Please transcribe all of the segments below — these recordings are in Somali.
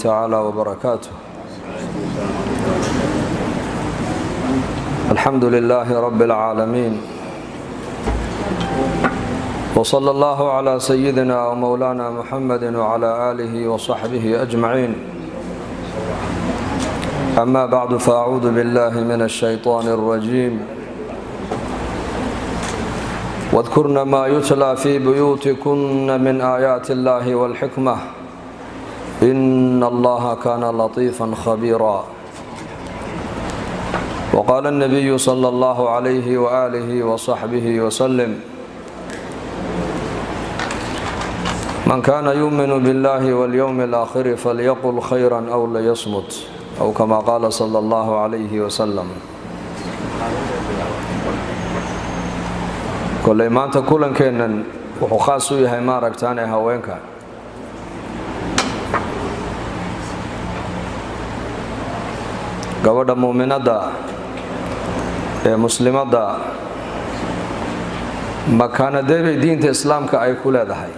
تعالى وبركاته. الحمد لله رب العالمين، وصلى الله على سيدنا ومولانا محمد وعلى آله وصحبه أجمعين. أما بعد، فأعوذ بالله من الشيطان الرجيم. واذكرن ما يتلى في بيوتكن من آيات الله والحكمة إن الله كان لطيفا خبيرا. وقال النبي صلى الله عليه وآله وصحبه وسلم: من كان يؤمن بالله واليوم الآخر فليقل خيرا أو ليصمت، أو كما قال صلى الله عليه وسلم. koley maanta kulankeennan wuxuu khaas u yahay maaragtaane haweenka. gabadha muuminadda ee muslimadda makaanadee bay diinta islaamka ay ku leedahay?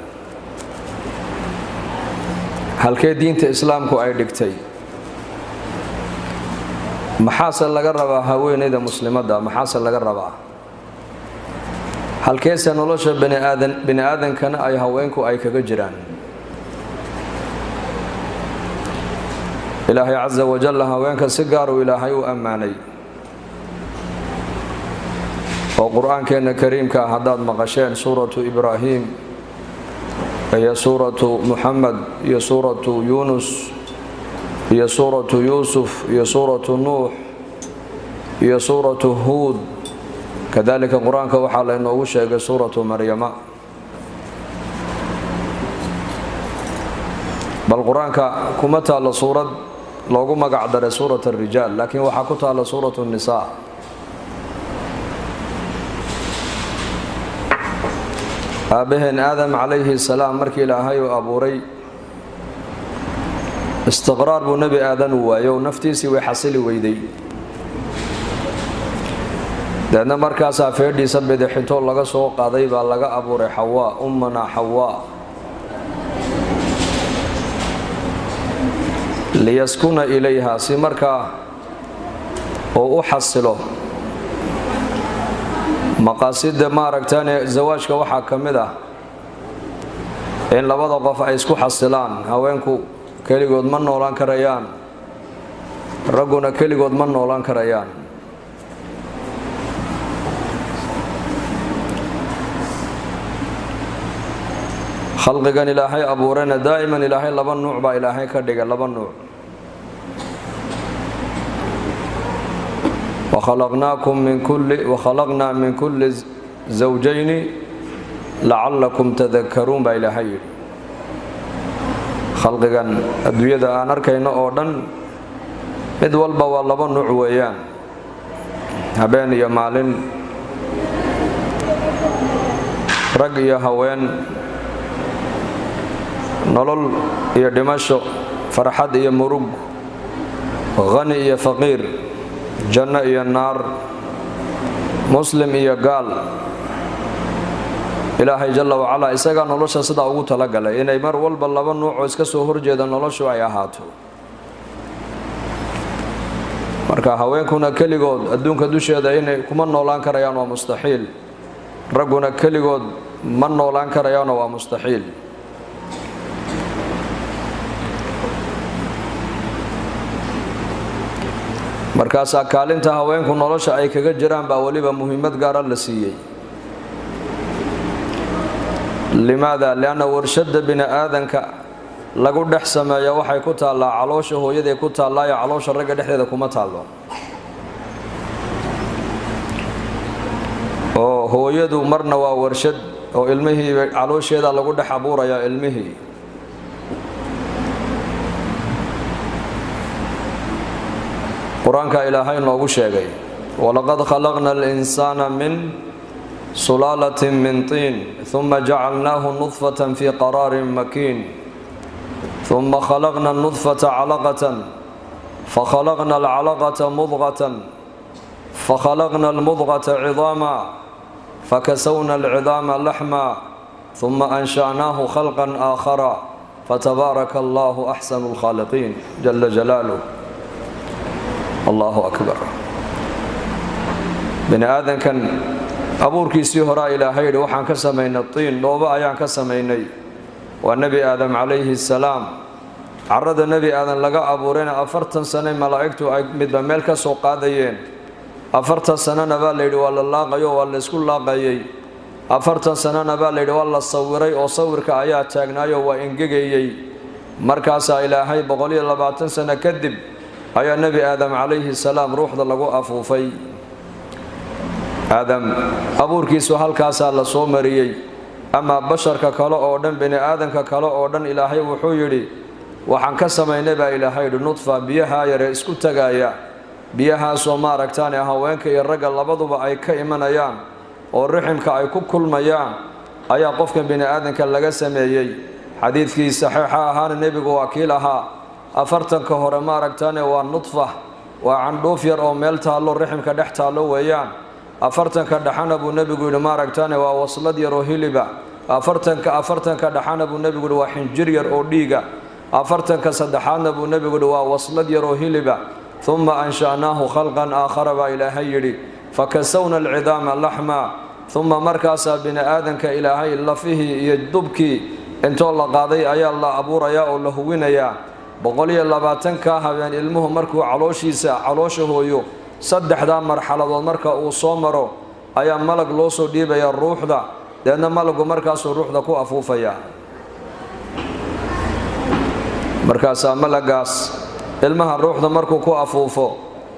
halkee diinta islaamku ay dhigtay? maxaase laga rabaa haweeneyda muslimadda? maxaase laga rabaa? halkeese nolosha bini aadankana ay haweenku ay kaga jiraan? ilaahay casa wajalla haweenka si gaaruu ilaahay u ammaanay oo qur-aankeenna kariimka ah haddaad maqasheen suuratu ibraahim iyo suuratu muxamed iyo suuratu yuunus iyo suuratu yuusuf iyo suuratu nuux iyo suuratu huud, kadalika qur-aanka waxaa laynoogu sheegay suuratu maryama. bal qur-aanka kuma taalo suurad loogu magac daray suurat arijaal, laakiin waxaa ku taala suuratu nisaa. aabaheen aadam calayhi salaam markii ilaahay uu abuuray, istiqraar buu nebi aadan u waayo, naftiisii way xasili weyday. deedna markaasaa feedhiisa bidixintoo laga soo qaaday baa laga abuuray xawaa, ummana xawaa, liyaskuna ilayha, si markaa oo u xasilo. maqaasida maaragtaane zawaajka waxaa ka mid ah in labada qof ay isku xasilaan. haweenku keligood ma noolaan karayaan, ragguna keligood ma noolaan karayaan. khalqigan ilaahay abuurayna daa'iman ilaahay laba nuuc baa ilaahay ka dhigay, laba nuuc. wakhalaqnaa min kulli zawjayni lacallakum tadakaruun baa ilaahay yidhi. khalqigan adduunyada aan arkayno oo dhan mid walba waa laba nuuc weeyaan, habeen iyo maalin, rag iyo haween, nolol iyo dhimasho, farxad iyo murug, qani iyo faqiir, janno iyo naar, muslim iyo gaal. ilaahay jalla wacalaa isagaa nolosha sidaa ugu talagalay inay mar walba laba nuucoo iska soo horjeeda noloshu ay ahaato. marka haweenkuna keligood adduunka dusheeda inay kuma noolaan karayaan waa mustaxiil, ragguna keligood ma noolaan karayaanna waa mustaxiil. markaasaa kaalinta haweenku nolosha ay kaga jiraan baa weliba muhiimad gaara la siiyey. limaada? lianna warshadda bini aadanka lagu dhex sameeya waxay ku taallaa caloosha hooyaday ku taallaayo caloosha ragga dhexdeeda kuma taallo. oo hooyadu marna waa warshad oo ilmihii caloosheeda lagu dhex abuurayaa ilmihii. qur-aanka ilaahay noogu sheegay: walaqad khalaqna alinsaana min sulaalatin min tiin uma jacalnaahu nudfatan fii qaraarin makiin uma khalaqna nudfata calaqatan fakhalaqna alcalaqata mudqatan fakhalaqna almudqata cidaama fakasawna alcidaama laxma uma ansha'naahu khalqan aakhara فتبارك الله أحسن الخالقين جل جلاله. الله أكبر. بني آدم كان أبوركيسي هراء إلهي وحان كسمين الطين نوبا أيان كسميني والنبي آدم عليه السلام عرض النبي آدم لقى أبورين 40 سنة ملائكته مدى ملك سوقاديين 40 سنة نباليد والله لاقيو والله اسكول لاقيي 40 سنة نباليد والله صوري أو صورك آيات تاقنايو وإنقيقيي مركاسا إلهي بقولي 40 سنة كذب أيا النبي آدم عليه السلام روح لقو أفوفي آدم أبوركيسو هالكاسا لصومريي أما بشر ككلا أودن بني آدم ككلا أودن إلهي وحيري وحن كسمين با إلهي النطفة بيها يرى اسكو تغايا بيها سوما ركتاني هاوينك يرقى لبضو بأي كإيمانيان والرحمك أي كل ميان أيا قفك بني آدم كاللغا سميي حديث كي صحيحة هان النبي وكيلها أفرتن كهرما ركتاني والنطفة وعن دوفير أو ميلتها اللو الرحمك دحتها اللو ويان أفرتن كدحان أبو النبي قول ما ركتاني ووصلت يروهيلبا أفرتن كدحان أبو النبي قول وحنجرير أو ديغا أفرتن كصدحان أبو النبي قول ووصلت يروهيلبا ثم أنشأناه خلقا آخر وإلهي فكسونا العظام لحما ثم مركز بن آدم كإلهي الله فيه يدبكي انتو الله قاضي أيا الله أبو رياء الله وينيا بقولي الله باتنكاها بين علمه مركو علوشه يو صدح دا مرحلة والمركة وصومره أيا ملك لوسو ديبا يا الروح دا لأن ملك مركز الروح دا كو أفوفيا مركز ملقاس علمها الروح دا مركو كو أفوفو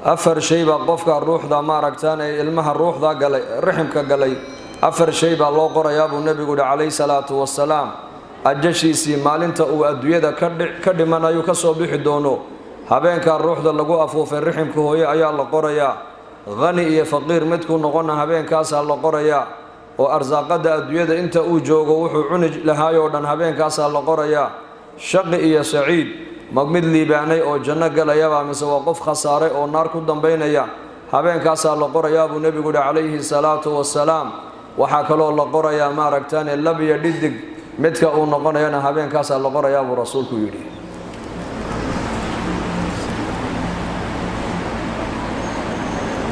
أفر شيء بقفك الروح دا ما ركتاني علمها الروح دا قلي رحمك قلي أفر شيء بالله قرى يا أبو النبي قول عليه الصلاة والسلام الجشيسي مالنتا وأدوية دا كدمنا يكسو بيح دونو habeenka ruuxda lagu afuufay riximka hooyo ayaa la qorayaa qani iyo faqiir midku noqona habeenkaas la qorayaa oo arsaaqada adduunyada inta uu joogo wuxuu cuni lahaay oo dhan habeenkaas la qorayaa shaqi iyo saciid magmid liibaanay oo janno galaya baa mise waa qof khasaaray oo naar ku dambeynaya habeenkaas la qorayaa buu nabigu calayhi salaatu wassalaam waxa kale oo la qorayaa ma aragtaan labiya dhidig midka uu noqonayna habeenkaas la qorayaa buu rasuulku yiri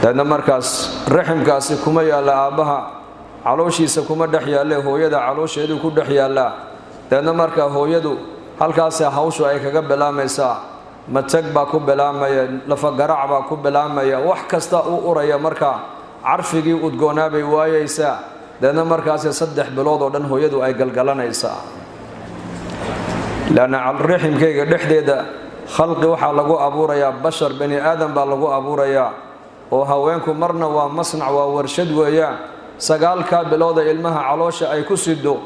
لأن مركز رحم كاسي كما يالا أبها علوشيسا كما دحيالا هو يدا علوش يدو كو دحيالا لأن مركز هو يدو هل كاسي حوشو أي كغب بلاميسا متك با كو بلاميا لفقرع با كو بلاميا وحكستا أو أوريا مركز عرفيكي ودقونا بيواييسا لأن مركز يصدح بلوض ودن هو يدو أي قلقلانيسا لأن الرحم كي دحديدا خلق وحا لغو أبوريا بشر بني آدم با لغو أبوريا وهاوينكو مرنا ومصنع وورشد ويان سقالكا بلوضة علمها علوشة أي كسدو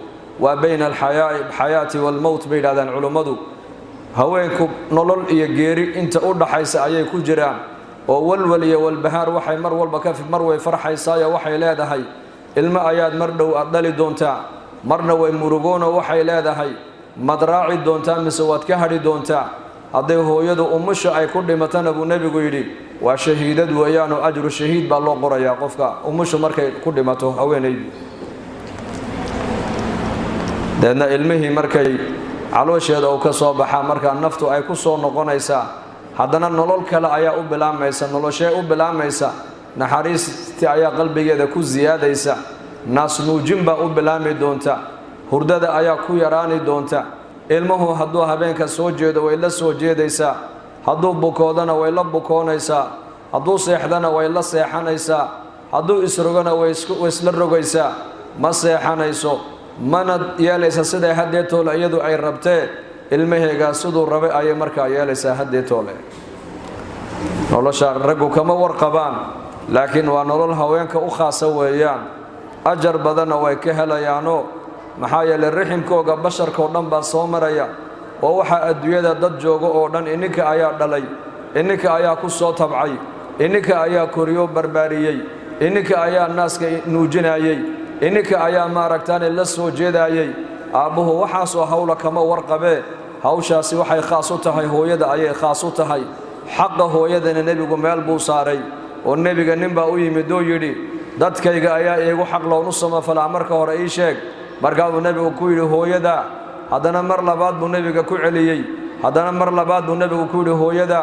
وبين الحياة والموت بين هذا العلماء هاوينكو نلول يجيري انت أرد حيث أي كجران وولولي والبهار وحي مر والبكاف مر ويفرح يسايا وحي لا دهي الماء آيات مردو أردالي دونتا مرنا ويمرقون وحي لا دهي مدراعي دونتا مسوات كهري دونتا هذا هو يدو أمشا أي كل متان أبو النبي قيري وشهيدد ويانو أجر الشهيد بالله قريا قفكا أمشا مركي كل متو هويني لأن علمه مركي علوش يدو كصوبحا مركا النفتو أي كسو نقونيسا هذانا نلول كلا أيا أبلا ميسا نلول شيء أبلا ميسا نحاريس تأيا قلبي يدا كو زيادة يسا ناس نوجنبا أبلا مي دونتا هرداد أيا كو يراني دونتا ilmuhu hadduu habeenka soo jeedo way la soo jeedaysaa hadduu bukoodana way la bukoonaysaa hadduu seexdana way la seexanaysaa hadduu isrogana way isla rogaysaa ma seexanayso mana yeelaysa sida haddii toole iyadu ay rabtee ilmaheega siduu rabay ayay markaa yeelaysaa haddii toole nolosha raggu kama warqabaan laakiin waa nolol haweenka u khaasa weeyaan ajar badanna way ka helayaanoo maxaa yeelay riximkooga basharka oo dhan baa soo maraya oo waxa adduunyada dad joogo oo dhan ininka ayaa dhalay ininka ayaa ku soo tabcay ininka ayaa koriyo barbaariyay ininka ayaa naaska nuujinayay ininka ayaa maaragtaan la soo jeedayay aabuhu waxaas oo hawla kama warqabee hawshaasi waxay khaas u tahay hooyada ayay khaas u tahay xaqqa hooyadana nebigu meel buu saaray oo nebiga ninbaa u yimid oo yidhi dadkayga ayaa iigu xaq loonu samafalaa marka hore ii sheeg markaa uu nebigu ku yidhi hooyada haddana mar labaad buu nebiga ku celiyey haddana mar labaad buu nebigu ku yidhi hooyada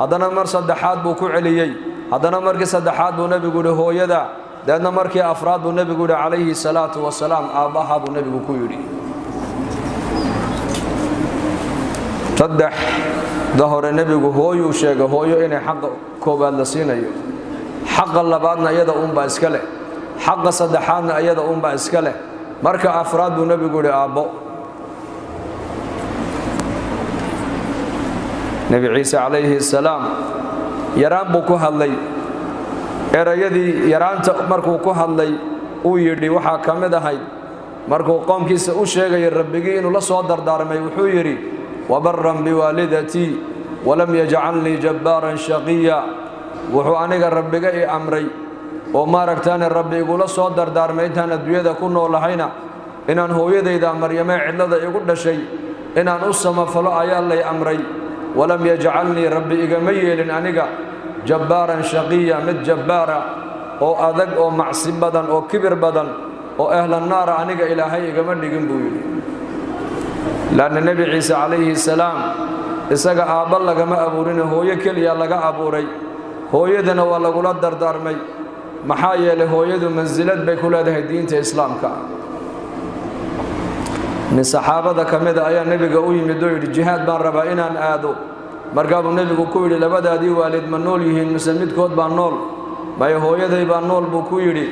haddana mar saddexaad buu ku celiyey haddana markii saddexaad buu nebigu yidhi hooyada deedna markii afraad buu nebigu yidhi calayhi salaatu wasalaam aabbaha buu nebigu ku yidhi saddexda hore nebigu hooyuu sheegay hooyo inay xaqa koowaad la siinayo xaqa labaadna iyada uunbaa iska leh xaqa saddexaadna iyada uunbaa iska leh marka afraad buu nebigu yidhi aabbo nebi ciise calayhi salaam yaraan buu ku hadlay erayadii yaraanta markuu ku hadlay uu yidhi waxaa ka mid ahayd markuu qoomkiisa u sheegayay rabbigii inuu la soo dardaarmay wuxuu yidhi wabarran biwaalidatii walam yajcalnii jabbaaran shaqiya wuxuu aniga rabbiga ii amray oo maaragtaane rabbi igula soo dardaarmay intaan adduunyada ku noolahayna inaan hooyadayda maryamee cidlada igu dhashay inaan u samafalo ayaa lay amray walam yajcalnii rabbi igama yeelin aniga jabbaaran shaqiya mid jabbaara oo adag oo macsi badan oo kibir badan oo ahlannaara aniga ilaahay igama dhigin buu yidhi laanna nebi ciise calayhi salaam isaga aabba lagama abuurine hooyo keliya laga abuuray hooyadana waa lagula dardaarmay maxaa yeelay hooyadu mansilad bay ku leedahay diinta islaamka nin saxaabada ka mida ayaa nebiga u yimid oo yidhi jihaad baan rabaa inaan aado markaa buu nebigu ku yidhi labadaadii waalid ma nool yihiin mise midkood baa nool maya hooyaday baa nool buu ku yidhi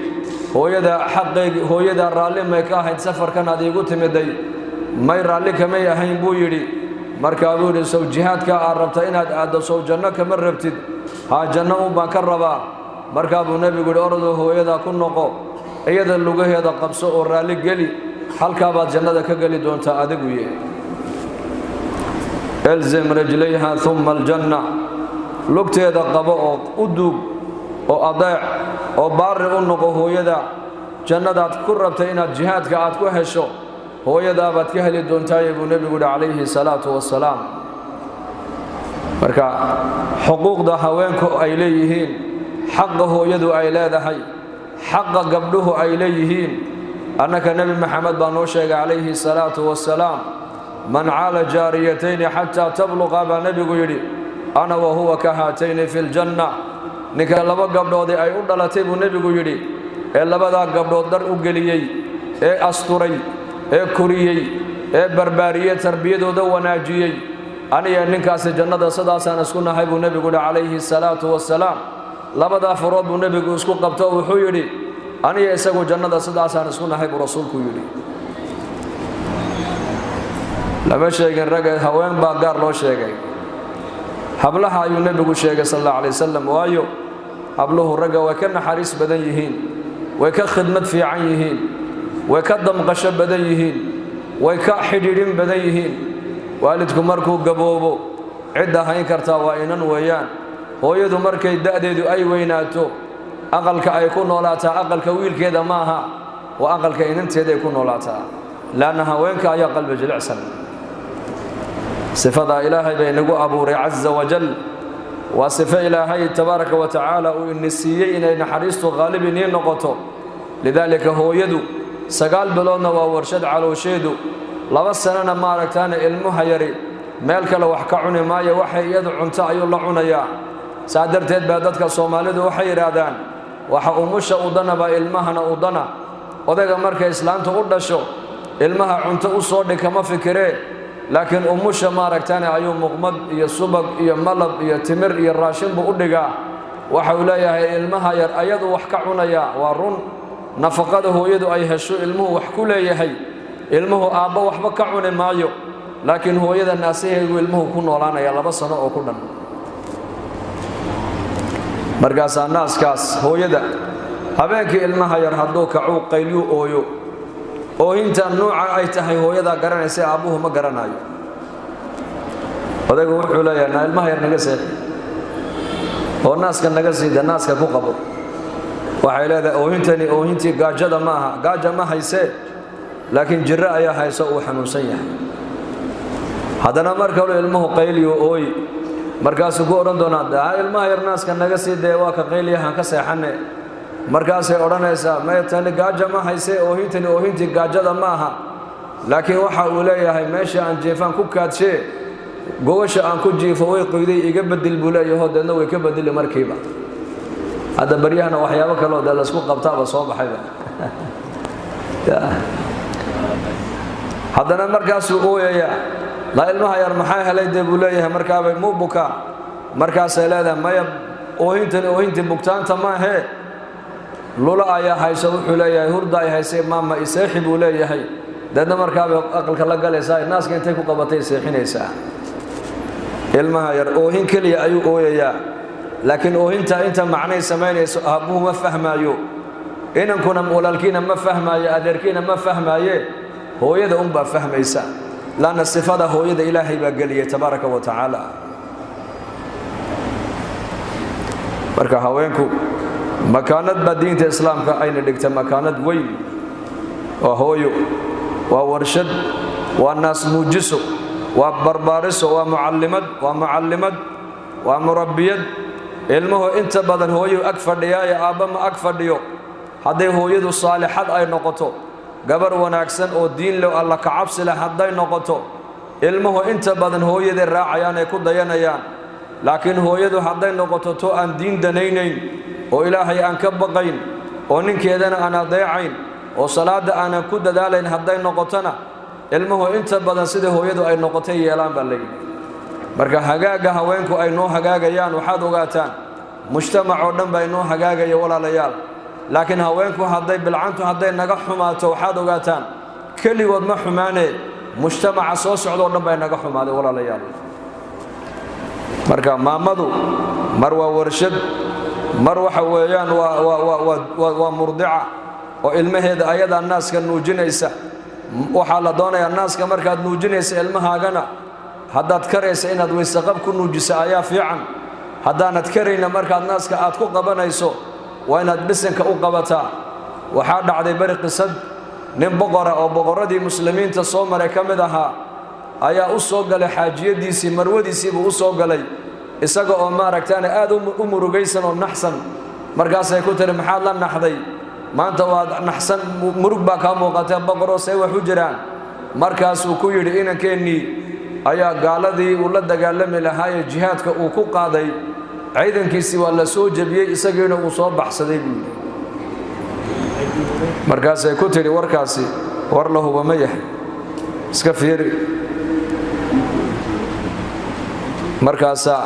hooyadaa raalli may ka ahayd safarkan aad iigu timiday may raalli kamay ahayn buu yidhi markaa buu yidhi sow jihaadkaa aad rabta inaad aaddo sow janno kama rabtid haa janno un baan ka rabaa markaa buu nebigu yidhi orodoo hooyadaa ku noqo iyada lugaheeda qabso oo raalli geli halkaa baad jannada ka geli doontaa adigu yahay elzim rajlayha uma aljanna lugteeda qabo oo u duug oo adeec oo baari u noqo hooyada jannadaad ku rabtay inaad jihaadka aad ku hesho hooyadaabaad ka heli doontaaye buu nebigu yidhi calayhi salaatu wasalaam marka xuquuqda haweenku ay leeyihiin xaqa hooyadu ay leedahay xaqa gabdhuhu ay leeyihiin annaka nebi maxamed baa noo sheegay calayhi salaatu wasalaam man caala jaariyatayni xataa tabluqa baa nebigu yidhi ana wa huwa ka haatayni fi ljanna ninka laba gabdhoodii ay u dhalatay buu nebigu yidhi ee labadaa gabdhood dhar u geliyey ee asturay ee koriyey ee barbaariyey tarbiyadooda wanaajiyey aniga ninkaasi jannada sidaasaan isku nahay buu nebigu yidhi calayhi salaatu wasalaam labadaa farood buu nebigu isku qabto oo wuxuu yidhi aniga isagu jannada sidaasaan isku nahay buu rasuulku yidhi lama sheegin ragga haween baa gaar loo sheegay hablaha ayuu nebigu sheegay sal alla alay wasalam waayo habluhu ragga way ka naxariis badan yihiin way ka khidmad fiican yihiin way ka damqasho badan yihiin way ka xidhiidhin badan yihiin waalidku markuu gaboobo cidda hayn kartaa waa inan weeyaan hooyadu markay da'deedu ay weynaato aqalka ay ku noolaataa aqalka wiilkeeda maaha waa aqalka inanteeday ku noolaataa laanna haweenka ayaa qalbi jilicsan sifadaa ilaahay bay nagu abuuray caza wajal waa sifo ilaahay tabaaraka wa tacaala uu ini siiyey inay naxariistu qaalib inii noqoto lidaalika hooyadu 9 biloodna waa warshad caloosheedu 2 sanana maaragtaana ilmuha yari meel kale wax ka cuni maayo waxay iyadu cunto ayuu la cunayaa saa darteed baa dadka soomaalidu waxay yidhaahdaan waxa umusha udana baa ilmahana udana odayga markay islaanta u dhasho ilmaha cunto u soo dhig kama fikiree laakiin umusha maaragtaane ayuu muqmad iyo subag iyo malab iyo timir iyo raashin buu u dhigaa waxa uu leeyahay ilmaha yar ayadu wax ka cunaya waa run nafaqada hooyadu ay hesho ilmuhu wax ku leeyahay ilmuhu aabbo waxba ka cuni maayo laakiin hooyada naasaheedu ilmuhu ku noolaanaya 2 sano oo ku dhan markaasaa naaskaas hooyada habeenkii ilmaha yar hadduu kacuu qaylyu ooyo oohinta nuuca ay tahay hooyada garanaysa aabbuhu ma garanayo odaygu wuxuu leeyahay na ilmaha yar naga seex oo naaska naga siida naaska ku qabo waxay leedahay oohintani oohintii gaajada ma aha gaaja ma haysee laakiin jirro ayaa hayso uu xanuunsan yahay haddana mar kale ilmuhu qayliyo ooy markaasuu ku odhan doonaa ilmaha yar naaska naga sii dee waa ka qayliyahan ka seexanne markaasay odhanaysaa may tani gaaja ma haysee oohintani oohintii gaajada ma aha laakiin waxa uu leeyahay meesha aan jeefaan ku kaadshe gogosha aan ku jiifo way qoyday iga bedel buu leeyahay hodeedna way ka bedeli markiiba hada baryahana waxyaabo kale oo la isku qabtaaba soo baxayba haddana markaas uu ooyaya la ilmaha yar maxay helay buu leeyahay markaaba muu buka markaas ay leedahay maya oohintii bugtaanta ma ahe lula ayaa hayso wuxuu leeyahay hurda ay haysay maama iseexi buu leeyahay dadna markaaba aqalka la galaysaa naaska intay ku qabatay seexinaysaa ilmaha yar oohin kaliya ayuu ooyayaa laakiin oohinta inta macnay samaynayso aabuhu ma fahmaayo inankuna walaalkiina ma fahmaayo adeerkiina ma fahmaaye hooyada baa fahmaysa laana sifada hooyada ilaahay baa geliyay tabaaraka wa tacaala marka haweenku makaanad baa diinta islaamka ayna dhigta makaanad weyn waa hooyo waa warshad waa naas muujiso waa barbaariso waa mucallimad waa murabbiyad ilmuhu inta badan hooyo ag fadhiyaayo aabba ma ag fadhiyo hadday hooyadu saalixad ay noqoto gabar wanaagsan oo diin leh alla ka cabsi leh hadday noqoto ilmuhu inta badan hooyada raacayaan ay ku dayanayaan laakiin hooyadu hadday noqoto to aan diin danaynayn oo ilaahay aan ka baqayn oo ninkeedana aan adeecayn oo salaada aan ku dadaalayn hadday noqotona ilmuhu inta badan sida hooyadu ay noqotay yeelaan baa leeyahay marka hagaaga haweenku ay noo hagaagayaan waxaad ogaataan mujtamac oo dhan baa noo hagaagaya walaalayaal laakiin haweenku hadday naga xumaato waxaad ogaataan keligood ma xumaane mujtamaca soo socdo dhan baa naga xumaaday walaalayaal marka maamadu mar waa warshad mar waxa weeyaan waa murdica oo ilmaheeda ayada naaska nuujinaysa waxa la doonayaa naaska markaad nuujinaysa ilmahaagana haddaad karaysa inaad weysaqab ku nuujiso ayaa fiican haddaanad karayna markaad naaska aad ku qabanayso waa inaad bisinka u qabataa waxaa dhacday bari qisad nin boqora oo boqoradii muslimiinta soo maray ka mid ahaa ayaa u soo galay xaajiyadiisii marwadiisiibuu u soo galay isaga oo maaragtaana aad u murugaysan oo naxsan markaasay ku tiri maxaad la naxday maanta waad naxsan murug baa kaa muuqatee boqoroo see wax u jiraan markaasuu ku yidhi inankeenii ayaa gaaladii uu la dagaalami lahaayee jihaadka uu ku qaaday ciidankiisii waa la soo jabiyey isagiina uu soo baxsaday buu yidhi markaasay ku tidhi warkaasi war la huba ma yahay iska fiiri markaasaa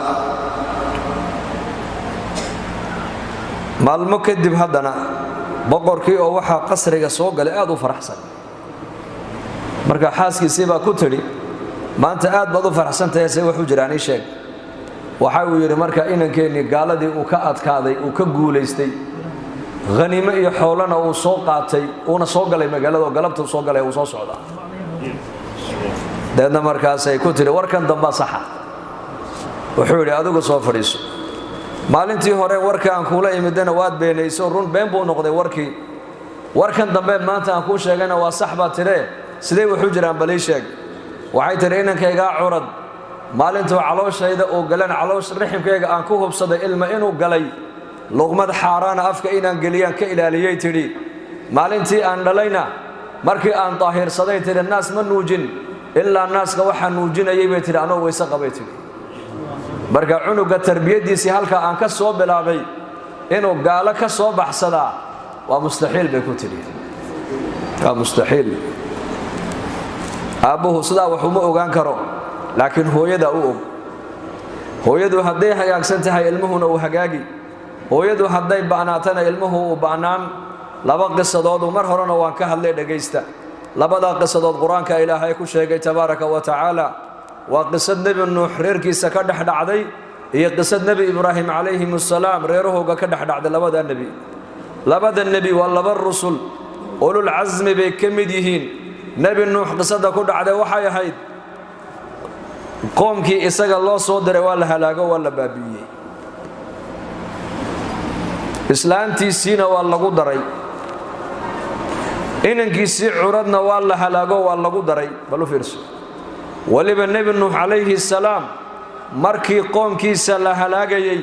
maalmo kadib haddana boqorkii oo waxaa qasriga soo galay aad u faraxsan marka xaaskiisii baa ku tidhi maanta aad baad u faraxsantahay see wax u jiraan ii sheeg waxa uu yidhi marka inankeenii gaaladii uu ka adkaaday uu ka guulaystay haniimo iyo xoolana uu soo qaatay uuna soo galay magaalada oo galabtuu soo galay uu soo socdaa deedna markaasay ku tidhi warkan dambaa saxa wuxuu yidhi adigu soo fadhiiso maalintii hore warka aan kuula imidana waad beenayso run been buu noqday warkan dambe maanta aan kuu sheegayna waa sax baa tidhee sidee wax u jiraan balii sheeg waxay tidhi inankaygaa curad maalintuu calooshayda uu galan caloosh riximkayga aan ku hubsaday ilma inuu galay luqmad xaaraana afka inaan geliyaan ka ilaaliyey tidhi maalintii aan dhalayna markii aan daahirsaday tidhi naas ma nuujin ilaa naaska waxaa nuujinayay bay tidhi anoo weyse qabay tidhi marka cunuga tarbiyadiisii halka aan ka soo bilaabay inuu gaalo ka soo baxsadaa waa mustaxiil bay ku tidhi waa mustaxiil aabbuhu sidaa wax uma ogaan karo laakiin hooyada u og hooyadu hadday hagaagsan tahay ilmuhuna uu hagaagi hooyadu hadday ba'naatana ilmuhu uu ba'naan laba qisadoodu mar horena waan ka hadlay dhagaysta labadaa qisadood qur-aanka ilaahay ku sheegay tabaaraka wa tacaala waa qisad nebi nuux reerkiisa ka dhex dhacday iyo qisad nebi ibraahim calayhim assalaam reerahooga ka dhex dhacday labada nebi waa laba rusul ulul casmi bay ka mid yihiin nebi nuux qisada ku dhacday waxay ahayd qoomkii isaga loo soo diray waa la halaago waa la baabi'iyey islaantiisiina waa lagu daray inankiisii curadna waa la halaago waa lagu daray bal u fiirso waliba nebi nuux calayhi salaam markii qoomkiisa la halaagayey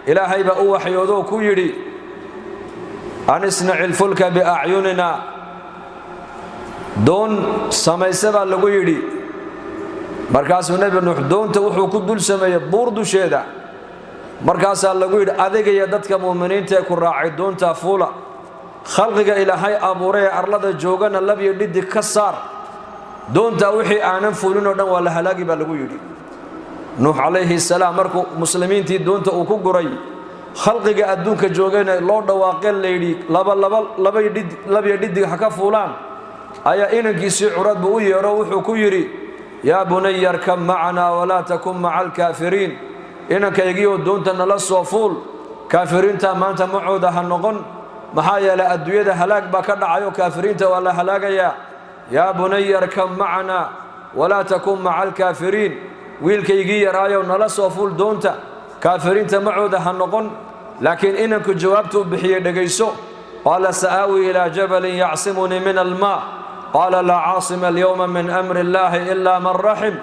ilaahay baa u waxyoodoo ku yidhi an isnaci lfulka biacyunina doon samaysa baa lagu yidhi markaasuu nebi nuux doonta wuxuu ku dul sameeyey buur dusheeda markaasaa lagu yidhi adiga iyo dadka mu'miniinta ee ku raacay doontaa fuula khalqiga ilaahay abuuray ee arlada joogana lab iyo dhidig ka saar doontaa wixii aanan fuulin oo dhan waa la halaagi baa lagu yidhi nuux calayhi salaam markuu muslimiintii doonta uu ku guray khalqiga adduunka joogayna loo dhawaaqeen la yidhi laba iyo dhidig ha ka fuulaan ayaa inankiisii curad buu u yeedho wuxuu ku yidhi yaa bunaya arkab macanaa walaa takun maca alkaafiriin inankaygiioo doonta nala soo fuul kaafiriinta maanta macooda ha noqon maxaa yeelay adduunyada halaag baa ka dhacayo kaafiriinta waa la halaagayaa yaa bunaya arkab macanaa walaa takun maca alkaafiriin wiilkaygii yaraayow nala soo fuul doonta kaafiriinta macooda ha noqon laakiin inanku jawaabtuu bixiyey dhegayso qaala sa'aawi ilaa jabalin yacsimunii min almaa qaala laa caasima alyowma min amri illaahi ilaa man raxim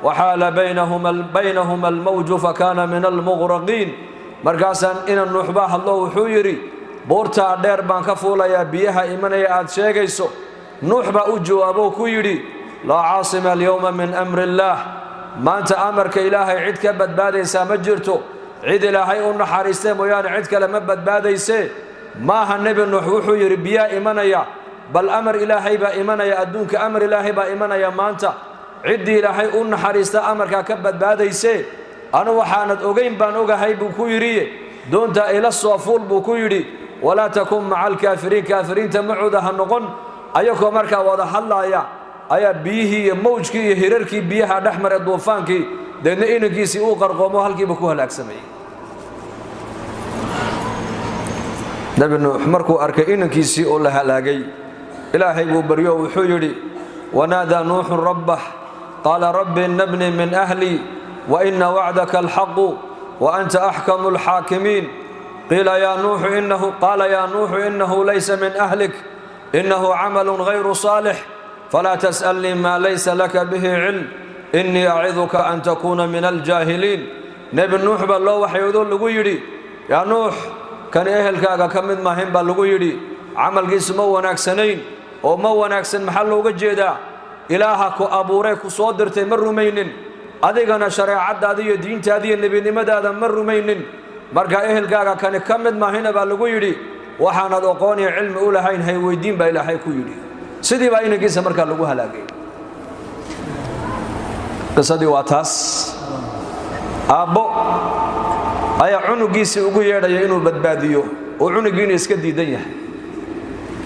waxaala baynahuma almawju fakaana min almughraqiin markaasaan inan nuux baa hadlo wuxuu yidhi buurtaa dheer baan ka fuulayaa biyaha imanaya aad sheegayso nuux baa u jawaabo ku yidhi laa caasima alyowma min amri illaah maanta amarka ilaahay cid ka badbaadaysaa ma jirto cid ilaahay u naxariistay mooyaane cid kale ma badbaadaysee maaha nebi nuux wuxuu yidhi biyaa imanaya bal amar ilaahay baa imanaya adduunka amar ilaahay baa imanaya maanta ciddii ilaahay u naxariista amarkaa ka badbaadaysee anu waxaanad ogayn baan ogahay buu ku yidhi doontaa ila soo fuul buu ku yidhi walaa takun maca alkaafiriin kaafiriinta macooda ha noqon ayagoo markaa wada hadlaaya ayaa biyihii iyo mawjkii iyo hirarkii biyaha dhex maray duufaankii deedna inankiisii uu qarqoomo halkiiba ku halaagsamayey nebi nuux markuu arkay inankiisii oo la halaagay ilaahay buu baryo wuxuu yidhi wanaadaa nuuxun rabbah qaala rabbi inna bnii min ahlii wa inna wacdaka alxaqu wa anta axkamu alxaakimiin qaala yaa nuuxu innahu laysa min ahlik innahu camalun gayru saalix falaa tas'alnii maa laysa laka bihi cilm innii aciduka an takuuna min aljaahiliin nebi nuux baa loo waxyoodoo lagu yidhi yaa nuux kani ehelkaaga ka mid maahin baa lagu yidhi camalkiisu ma wanaagsanayn oo ma wanaagsan maxaa looga jeedaa ilaaha ku abuuree ku soo dirtay ma rumaynin adigana shareecaddaada iyo diintaada iyo nebinimadaada ma rumaynin markaa ehelkaaga kani ka mid maahina baa lagu yidhi waxaanad aqoon iyo cilmi u lahayn hay weydiin baa ilaahay ku yidhi sidii baa inankiisa markaa lagu halaagay qisadii waa taas aabbo ayaa cunugiisii ugu yeedhaya inuu badbaadiyo oo cunugiina iska diidan yahay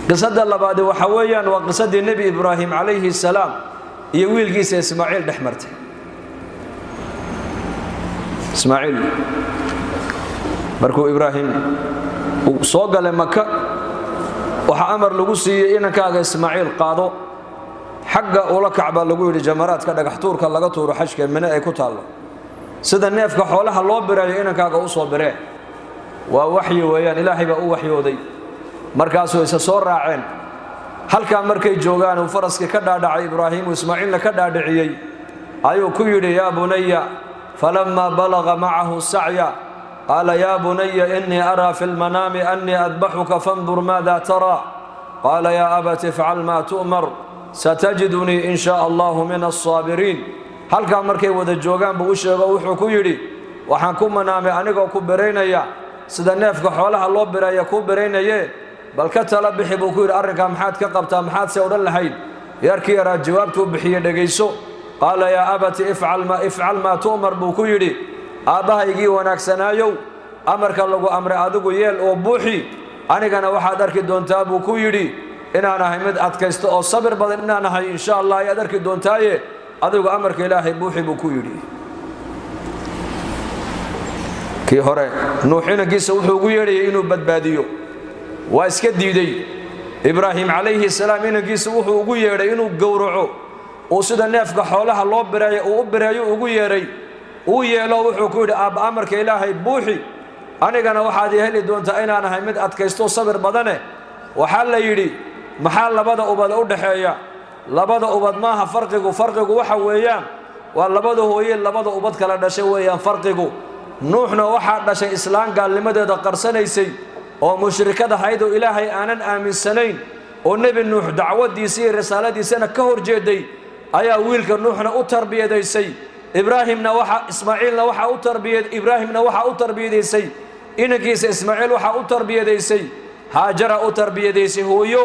qisada labaad waxa weeyaan waa qisadii nebi ibraahim calayhi salaam iyo wiilkiisa ismaaciil dhex martay ismaaciil markuu ibraahim uu soo galay maka waxaa amar lagu siiyey inankaaga ismaaciil qaado xagga ula kacbaa lagu yidhi jamaraadka dhagaxtuurka laga tuuro xajka mine ay ku taallo sida neefka xoolaha loo birayo inankaaga u soo biree waa waxyi weeyaan ilaahay baa u waxyooday markaasuu isa soo raaceen halkaa markay joogaan uu faraskii ka dhaadhacay ibraahiimu ismaaciilna ka dhaadhiciyey ayuu ku yidhi yaa bunaya falammaa balaga macahu sacya qaala yaa bunaya innii araa fi lmanaami annii adbaxuka fandur maada taraa qaala yaa abati ifcal maa tu'mar satajidunii in shaa allahu min alsaabiriin halkaa markay wada joogaan buu u sheego wuxuu ku yidhi waxaan ku manaamay anigoo ku biraynaya sida neefka xoolaha loo biraya kuu biraynaye bal ka tala bixi buu ku yidhi arrinkaa maxaad ka qabtaa maxaad se odhan lahayd yarkii yaraa jawaabtuu bixiye dhegayso qaala yaa abati ifcal maa tu'mar buu ku yidhi aabbahaygii wanaagsanaayow amarka lagu amray adigu yeel oo buuxi anigana waxaad arki doontaa buu ku yidhi inaan ahay mid adkaysto oo sabir badan inaan ahay insha allah ayaad arki doontaaye adigu amarka ilaahay buuxi buu ku yidhi kii hore nuux inankiisa wuxuu ugu yeedhayay inuu badbaadiyo waa iska diiday ibraahim calayhi salaam inankiisa wuxuu ugu yeedhay inuu gowraco uu sida neefka xoolaha loo bireeyo uu u bireeyo ugu yeedhay uu yeelo wuxuu ku yidhi aabba amarka ilaahay buuxi anigana waxaad ii heli doontaa inaan ahay mid adkaysto sabir badane waxaa la yidhi maxaa labada ubad u dhaxeeya labada ubad maaha farqigu waxa weeyaan waa labada hooye labada ubad kala dhashay weeyaan farqigu nuuxna waxaa dhashay islaan gaalnimadeeda qarsanaysay oo mushrikad ahayd oo ilaahay aanan aaminsanayn oo nebi nuux dacwadiisa iyo risaaladiisana ka horjeeday ayaa wiilka nuuxna u tarbiyadaysay ibraahimna waxa u tarbiyadaysay inankiisa ismaaciil waxa u tarbiyadaysay haajara u tarbiyadaysay hooyo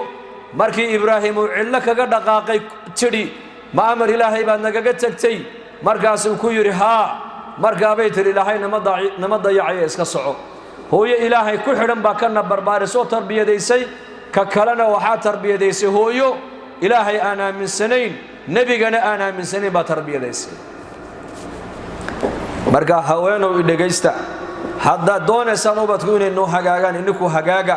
markii ibraahim uu cillo kaga dhaqaaqay tidhi ma amar ilaahay baad nagaga tagtay markaasuu ku yidhi haa markaabay tidhi ilaahay nama dayacaya iska soco hooyo ilaahay ku xidhan baa kana barbaarisoo tarbiyadaysay ka kalena waxaa tarbiyadaysay hooyo ilaahay aan aaminsanayn nebigana aan aaminsanayn baa tarbiyadaysay marka haweenow idhegaysta haddaad doonaysaan ubadku inay noo hagaagaan ininku hagaaga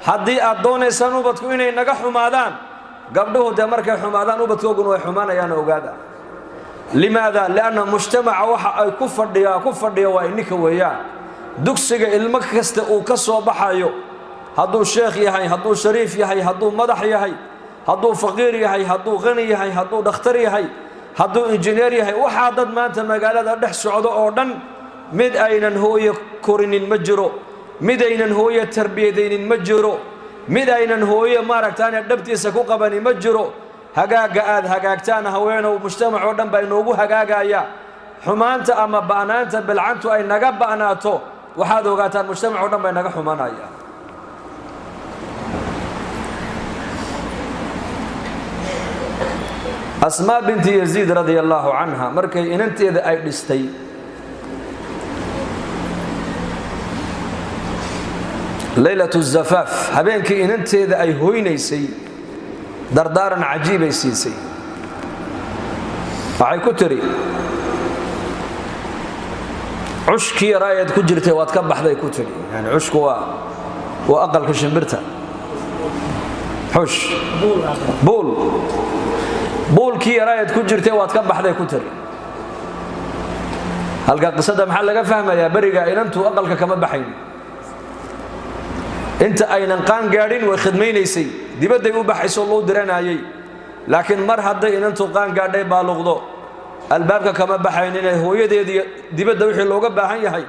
haddii aad doonaysaan ubadku inay naga xumaadaan gabdhuhu dee markay xumaadaan ubadkooguna way xumaanayaan ogaada limaada lianna mujtamaca waxa ay ku fadhiya waa ininka weeyaan dugsiga ilmo kasta uu ka soo baxayo hadduu sheekh yahay hadduu shariif yahay hadduu madax yahay hadduu faqiir yahay hadduu qani yahay hadduu dhakhtar yahay hadduu injineer yahay waxaa dad maanta magaalada dhex socdo oo dhan mid aynan hooye korinin ma jiro mid aynan hooye tarbiyadaynin ma jiro mid aynan hooye maaragtaane dhabtiisa ku qabanin ma jiro hagaagga aad hagaagtaan haweenow mujtamac oo dhan baa inoogu hagaagaya xumaanta ama ba'naanta bilcantu ay naga ba'naato waxaad ogaataan mujtamac oo dhan bay naga xumanaya asmaa binti yaziid radia allaahu canha markay inanteeda ay dhistay laylatu zafaaf habeenkii inanteeda ay hoynaysay dardaaran cajiibay siisay waxay ku tiri cushkii yaraayaad ku jirtay waad ka baxday ku tiri yani cushku waa aqalka shimbirta xush buulkii yaraayaad ku jirtay waad ka baxday ku tiri halka qisada maxaa laga fahmayaa beriga inantu aqalka kama baxayn inta aynan qaan gaadhin way khidmaynaysay dibadday u baxayso loo diranayay laakiin mar hadday inantu qaan gaadhay baaluqdo albaabka kama baxayn inay hooyadeedii dibadda wixii looga baahan yahay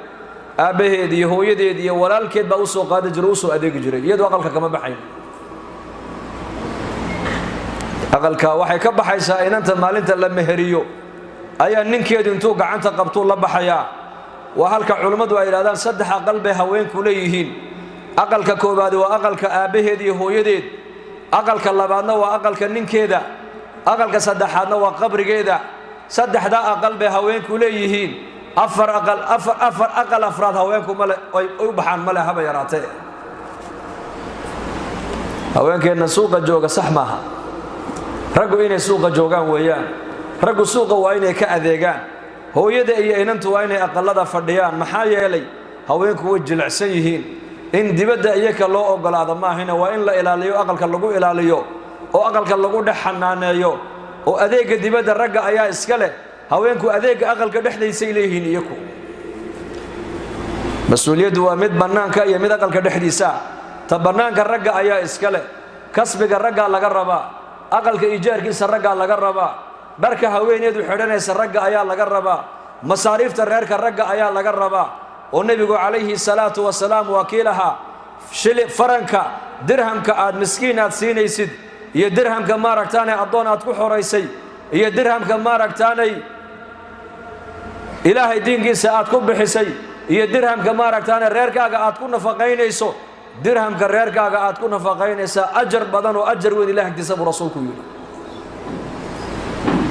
aabbaheed iyo hooyadeed iyo walaalkeed baa u soo qaadi jiray u soo adeegi jiray iyadoo aqalka kama baxayn aqalka waxay ka baxaysaa inanta maalinta la meheriyo ayaa ninkeedu intuu gacanta qabtuu la baxayaa waa halka culimmadu ay yidhahdaan saddex aqal bay haweenku leeyihiin aqalka koowaad waa aqalka aabbaheed iyo hooyadeed aqalka labaadna waa aqalka ninkeeda aqalka saddexaadna waa qabrigeeda saddexdaa aqal bay haweenku leeyihiin afar aqal afraad haweenku male ay u baxaan male haba yaraatee haweenkeenna suuqa jooga sax maaha raggu inay suuqa joogaan weeyaan raggu suuqa waa inay ka adeegaan hooyada iyo inantu waa inay aqalada fadhiyaan maxaa yeelay haweenku way jilicsan yihiin in dibadda iyaka loo ogolaado maahina waa in la ilaaliyo aqalka lagu ilaaliyo oo aqalka lagu dhex xanaaneeyo oo adeegga dibadda ragga ayaa iska leh haweenku adeegga aqalka dhexdiisay leeyihiin iyaku mas-uuliyaddu waa mid bannaanka iyo mid aqalka dhexdiisa ta bannaanka ragga ayaa iska leh kasbiga raggaa laga rabaa aqalka ijaarkiisa raggaa laga rabaa dharka haweeneedu xidhanaysa ragga ayaa laga rabaa masaariifta reerka ragga ayaa laga rabaa oo nebigu calayhi salaatu wasalaam waa kii lahaa faranka dirhamka aad miskiin aad siinaysid iyo dirhamka maaragtaanay addoon aad ku xoraysay iyo dirhamka maaragtaanay ilaahay diinkiisa aad ku bixisay iyo dirhamka maaragtaanay reerkaaga aad ku nafaqaynayso dirhamka reerkaaga aad ku nafaqaynaysaa ajar badan oo ajar weyn ilaah agtiisa buu rasuulku yidhi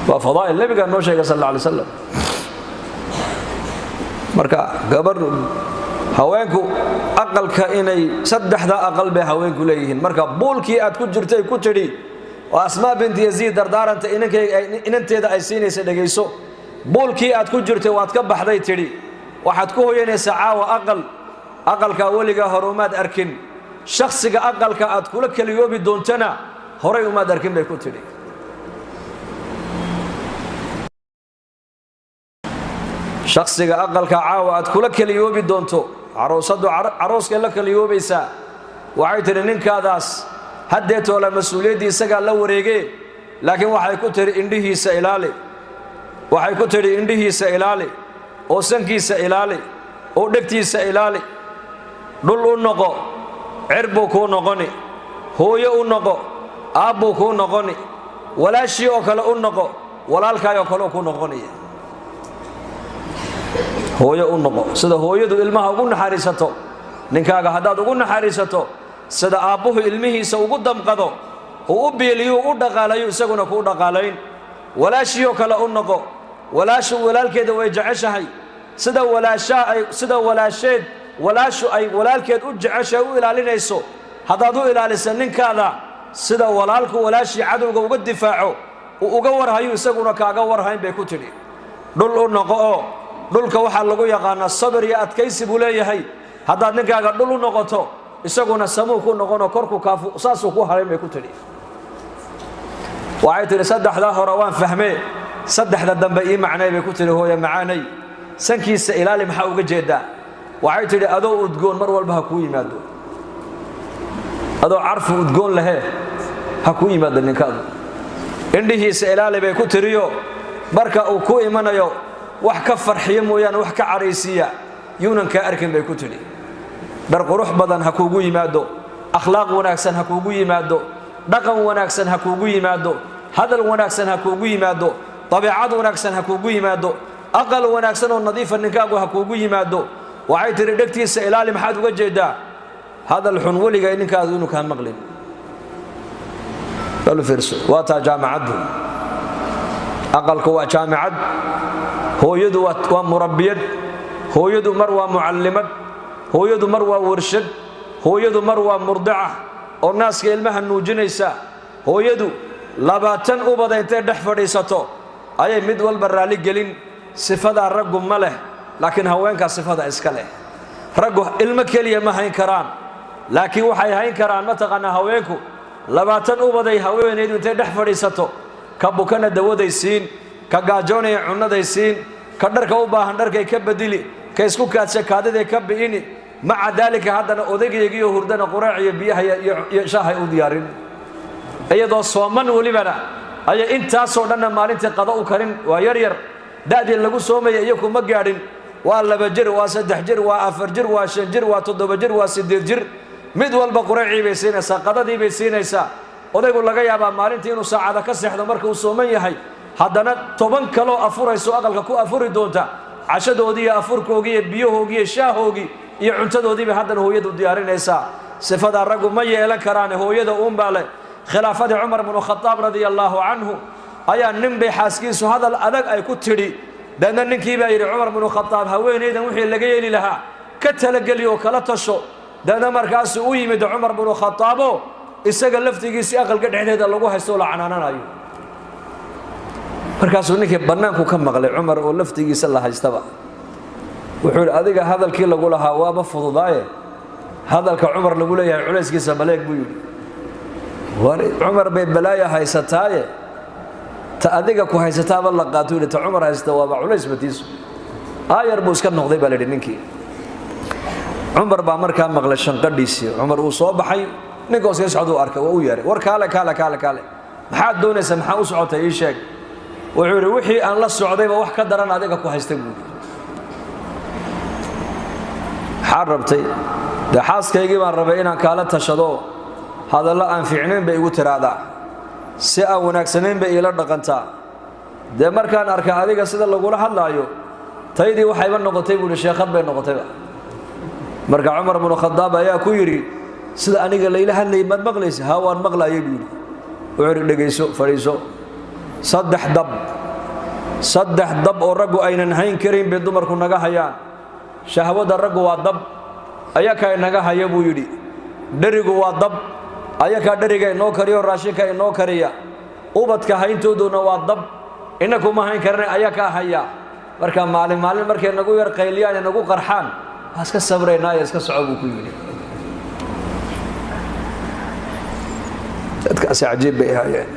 waa fadaa'il nebigaa noo sheegay sal alla alay wasalam marka gabadh haweenku aqalka inay saddexdaa aqal bay haweenku leeyihiin marka buulkii aad ku jirtay ku tidhi oo asmaa binti yaziid dardaaranta inanteeda ay siinaysa dhegayso buulkii aad ku jirtay waad ka baxday tidhi waxaad ku hoyanaysaa caawa aqalkaa weligaa hore umaad arkin shakhsiga aqalka aad kula keliyoobi doontana horay umaad arkin bay ku tidhi shakhsiga aqalka caawa aad kula keliyoobi doonto caroosadu carooskay la keliyoobaysaa waxay tidhi ninkaadaas haddeetoola mas-uuliyaddii isagaa la wareegee laakiin waxay ku tidhi indhihiisa ilaali waxay ku tidhi indhihiisa ilaali oo sankiisa ilaali oo dhegtiisa ilaali dhul u noqo cir buu kuu noqoni hooyo u noqo aabbuu kuu noqoni walaashii oo kale u noqo walaalkaayoo kale ku noqonaya hooyo u noqo sida hooyadu ilmaha ugu naxariisato ninkaaga haddaad ugu naxariisato sida aabbuhu ilmihiisa ugu damqado uu u biiliyo u dhaqaalayo isaguna kuu dhaqaalayn walaashii oo kale u noqo walaashu walaalkeeda way jeceshahay sida walaasheed walaashu ay walaalkeed u jeceshahay u ilaalinayso haddaad u ilaaliso ninkaada sida walaalku walaashii cadowga uga difaaco uu uga warhayo isaguna kaaga warhayn bay ku tidhi dhul u noqo oo dhulka waxaa lagu yaqaanaa sabir iyo adkaysi buu leeyahay haddaad ninkaaga dhul u noqoto isaguna samuu ku noqonoo korku kaafu saasuu ku harayn bay ku tidhi waxay tidhi saddexdaa hore waan fahmee saddexda dambe ii macnay bay ku tidhi hooya macaanay sankiisa ilaali maxaa uga jeedaa waxay tidhi adoo udgoon mar walba ha kuu yimaado adoo carfu udgoon lahee ha kuu yimaado ninkaadu indhihiisa ilaali bay ku tiriyo marka uu ku imanayo wax ka farxiyo mooyaane wax ka caraysiiya yuunan kaa arkin bay ku tidhi dhar qurux badan ha kuugu yimaado akhlaaq wanaagsan ha kuugu yimaado dhaqan wanaagsan ha kuugu yimaado hadal wanaagsan ha kuugu yimaado dabeecad wanaagsan ha kuugu yimaado aqal wanaagsan oo nadiifa ninkaagu ha kuugu yimaado waxay tidhi dhegtiisa ilaali maxaad uga jeedaa hadal xun weliga ninkaadu inuu kaa maqlin waa taa jaamacaddu aqalku waa jaamacad hooyadu waa murabbiyad hooyadu mar waa mucallimad hooyadu mar waa warshad hooyadu mar waa murdica oo naaska ilmaha nuujinaysa hooyadu 20 ubad intay dhex fadhiisato ayay mid walba raali gelin sifada raggu ma leh laakiin haweenka sifada iska leh raggu ilmo kaliya ma hayn karaan laakiin waxay hayn karaan mataqana haweenku 20 ubad ay haweenaydu intay dhex fadhiisato ka bukana dawadaysiin ka gaajoonaya cunadaysiin ka dharka u baahan dharkay ka badili ka isku kaadsa kaadida ka biini maca dalika haddana odaygeegiyo hurdana quraac iyo biyaha iyo shaahay u diyaarin iyadoo sooman walibana ay intaasoo dhanna maalintii qada u karin waa yar daadii lagu soomay iyo kuma gaadhin waa 2 jir waa 3 jir waa 4 jir waa 5 jir waa 7 jir waa 8 jir mid walba quraacii bay siinaysaa qadadii bay siinaysaa odaygu laga yaabaa maalintii inuu saacada ka seexdo marka uu sooman yahay haddana 10 kaloo afurayso aqalka ku afuri doonta cashadoodii iyo afurkoogii iyo biyahoogii iyo shaahoogii iyo cuntadoodii bay haddana hooyadu diyaarinaysaa sifada raggu ma yeelan karaan hooyada uunbaa leh khilaafadii cumar ibn khataab radiyallahu anhu ayaa nin bay xaaskiisu hadal adag ay ku tidhi dana ninkii baa yidhi cumar ibn khataab haweenaydan wixii laga yeeli lahaa ka talageliyo kala tasho dana markaasuu u yimid cumar ibn khataabo isaga laftigiisii aqalka dhexdeeda lagu haysto la canaananayo markaasuu ninkii bannaanku ka maqlay cumar oo laftigiisa la haystaba wuxuu yidhi adiga hadalkii lagu lahaa waaba fududaaye hadalka cumar lagu leeyahay culayskiisa maleeg buu yidhi cumar bay balaaya haysataaye ta adiga ku haysataaba la qaato yidhi ta cumar haysta waaba culays batiisu aayar buu iska noqday baa la yidhi ninkii cumar baa markaa maqlay shanqadhiisii cumar uu soo baxay ninka iska socduu arkay waa u yeeray war kaale maxaad doonaysaa maxaa u socotay ii sheeg wuxuu yidhi wixii aan la socdayba wax ka daran adiga ku haystay buu yidhi maxaad rabtay dee xaaskaygii baan rabay inaan kaala tashado hadallo aan fiicnayn bay igu tiraahdaa si aan wanaagsanayn bay iila dhaqantaa dee markaan arka adiga sida lagula hadlaayo taydii waxayba noqotay buu yidhi sheekhad bay noqotayba marka cumar ibn khadaab ayaa ku yidhi sida aniga layla hadlayay maad maqlaysa haa waan maqlaayay buu yidhi wuxuu yidhi dhegayso fadhiiso 3 dab oo raggu aynan hayn karin bay dumarku naga hayaan shahwada raggu waa dab ayakaa inaga haya buu yidhi dherigu waa dab ayakaa dheriga inoo kariyo raashinka inoo kariya ubadka hayntooduna waa dab inakuma hayn karna ayakaa haya marka maalin markay nagu yar qayliyaan nagu qarxaan waa iska sabraynaa iska soco buu ku yidhi dadkaasi cajiib bay ahaayeen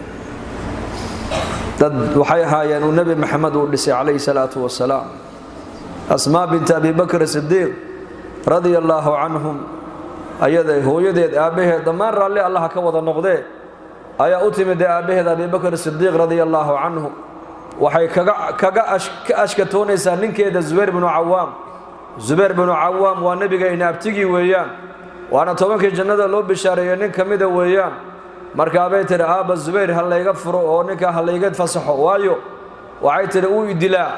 dad waxay ahaayeen uu nabi maxamed uu dhisay calayhi salaatu wasalaam asmaa binta abi bakr sidiiq radiyallahu canhum ayada hooyadeed aabaheed dhammaan raalli allah ka wada noqdee ayaa u timid aabaheed abi bakr sidiiq radiyallahu canhu waxay kaga ashkatoonaysaa ninkeeda zubayr ibn cawaam waa nabiga inaabtigii weeyaan waana 10kii jannada loo bishaareeyay nin kamida weeyaan markaabay tiri aaba Zubayr hal layga furo oo ninka hal layga fasaxo waayo waxay tiri uu idilaa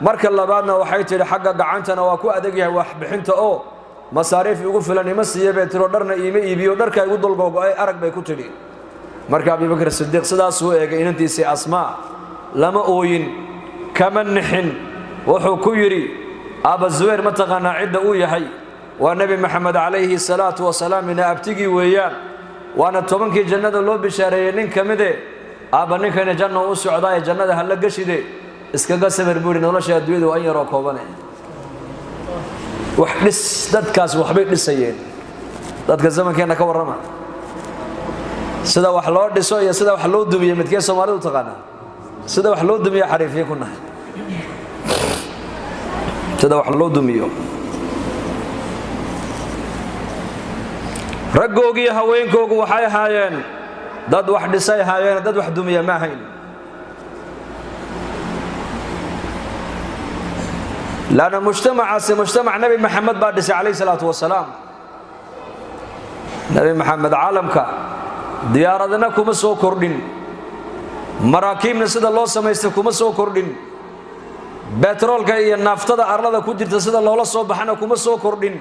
marka labaadna waxay tiri xagga gacantana waa ku adag yahay wax bixinta oo masaariif ugu filan ima siiyay tiro dharna iima iibiyo dharka igu dulgoogo ay arag bay ku tiri marka Abu Bakr Siddiq sidaas uu eegay inantiisii Asmaa lama ooyin kama nixin wuxuu ku yiri aaba Zubayr ma taqaanaa cidda uu yahay waa nabi Maxamed alayhi salaatu wasalaam ina abtigi weeyaan waana tobankii jannada loo bishaareeyay nin kamide aaba ninkana janno u socdaa jannada hal la gashide iskaga sabir buuri nolosha adduunyada waa yar oo kooban wax dhis dadkaas waxbay dhisayeen dadka zamankeena ka warrama sida wax loo dhiso iyo sida wax loo dumiyo midkee Soomaalidu taqaana sida wax loo dumiyo xariifiye ku nahay sida wax loo dumiyo raggoogi haweenkoogu waxay haayeen dad wax dhisay haayeen dad wax dumiya ma hayn lana mujtamac nabi Maxamed baa dhisay alayhi salaatu wasalaam nabi Maxamed caalamka diyaaradana kuma soo kordhin maraakiibna sida loo sameeyay kuma soo kordhin petrolka iyo naftada arlada ku jirta sida loola soo baxana kuma soo kordhin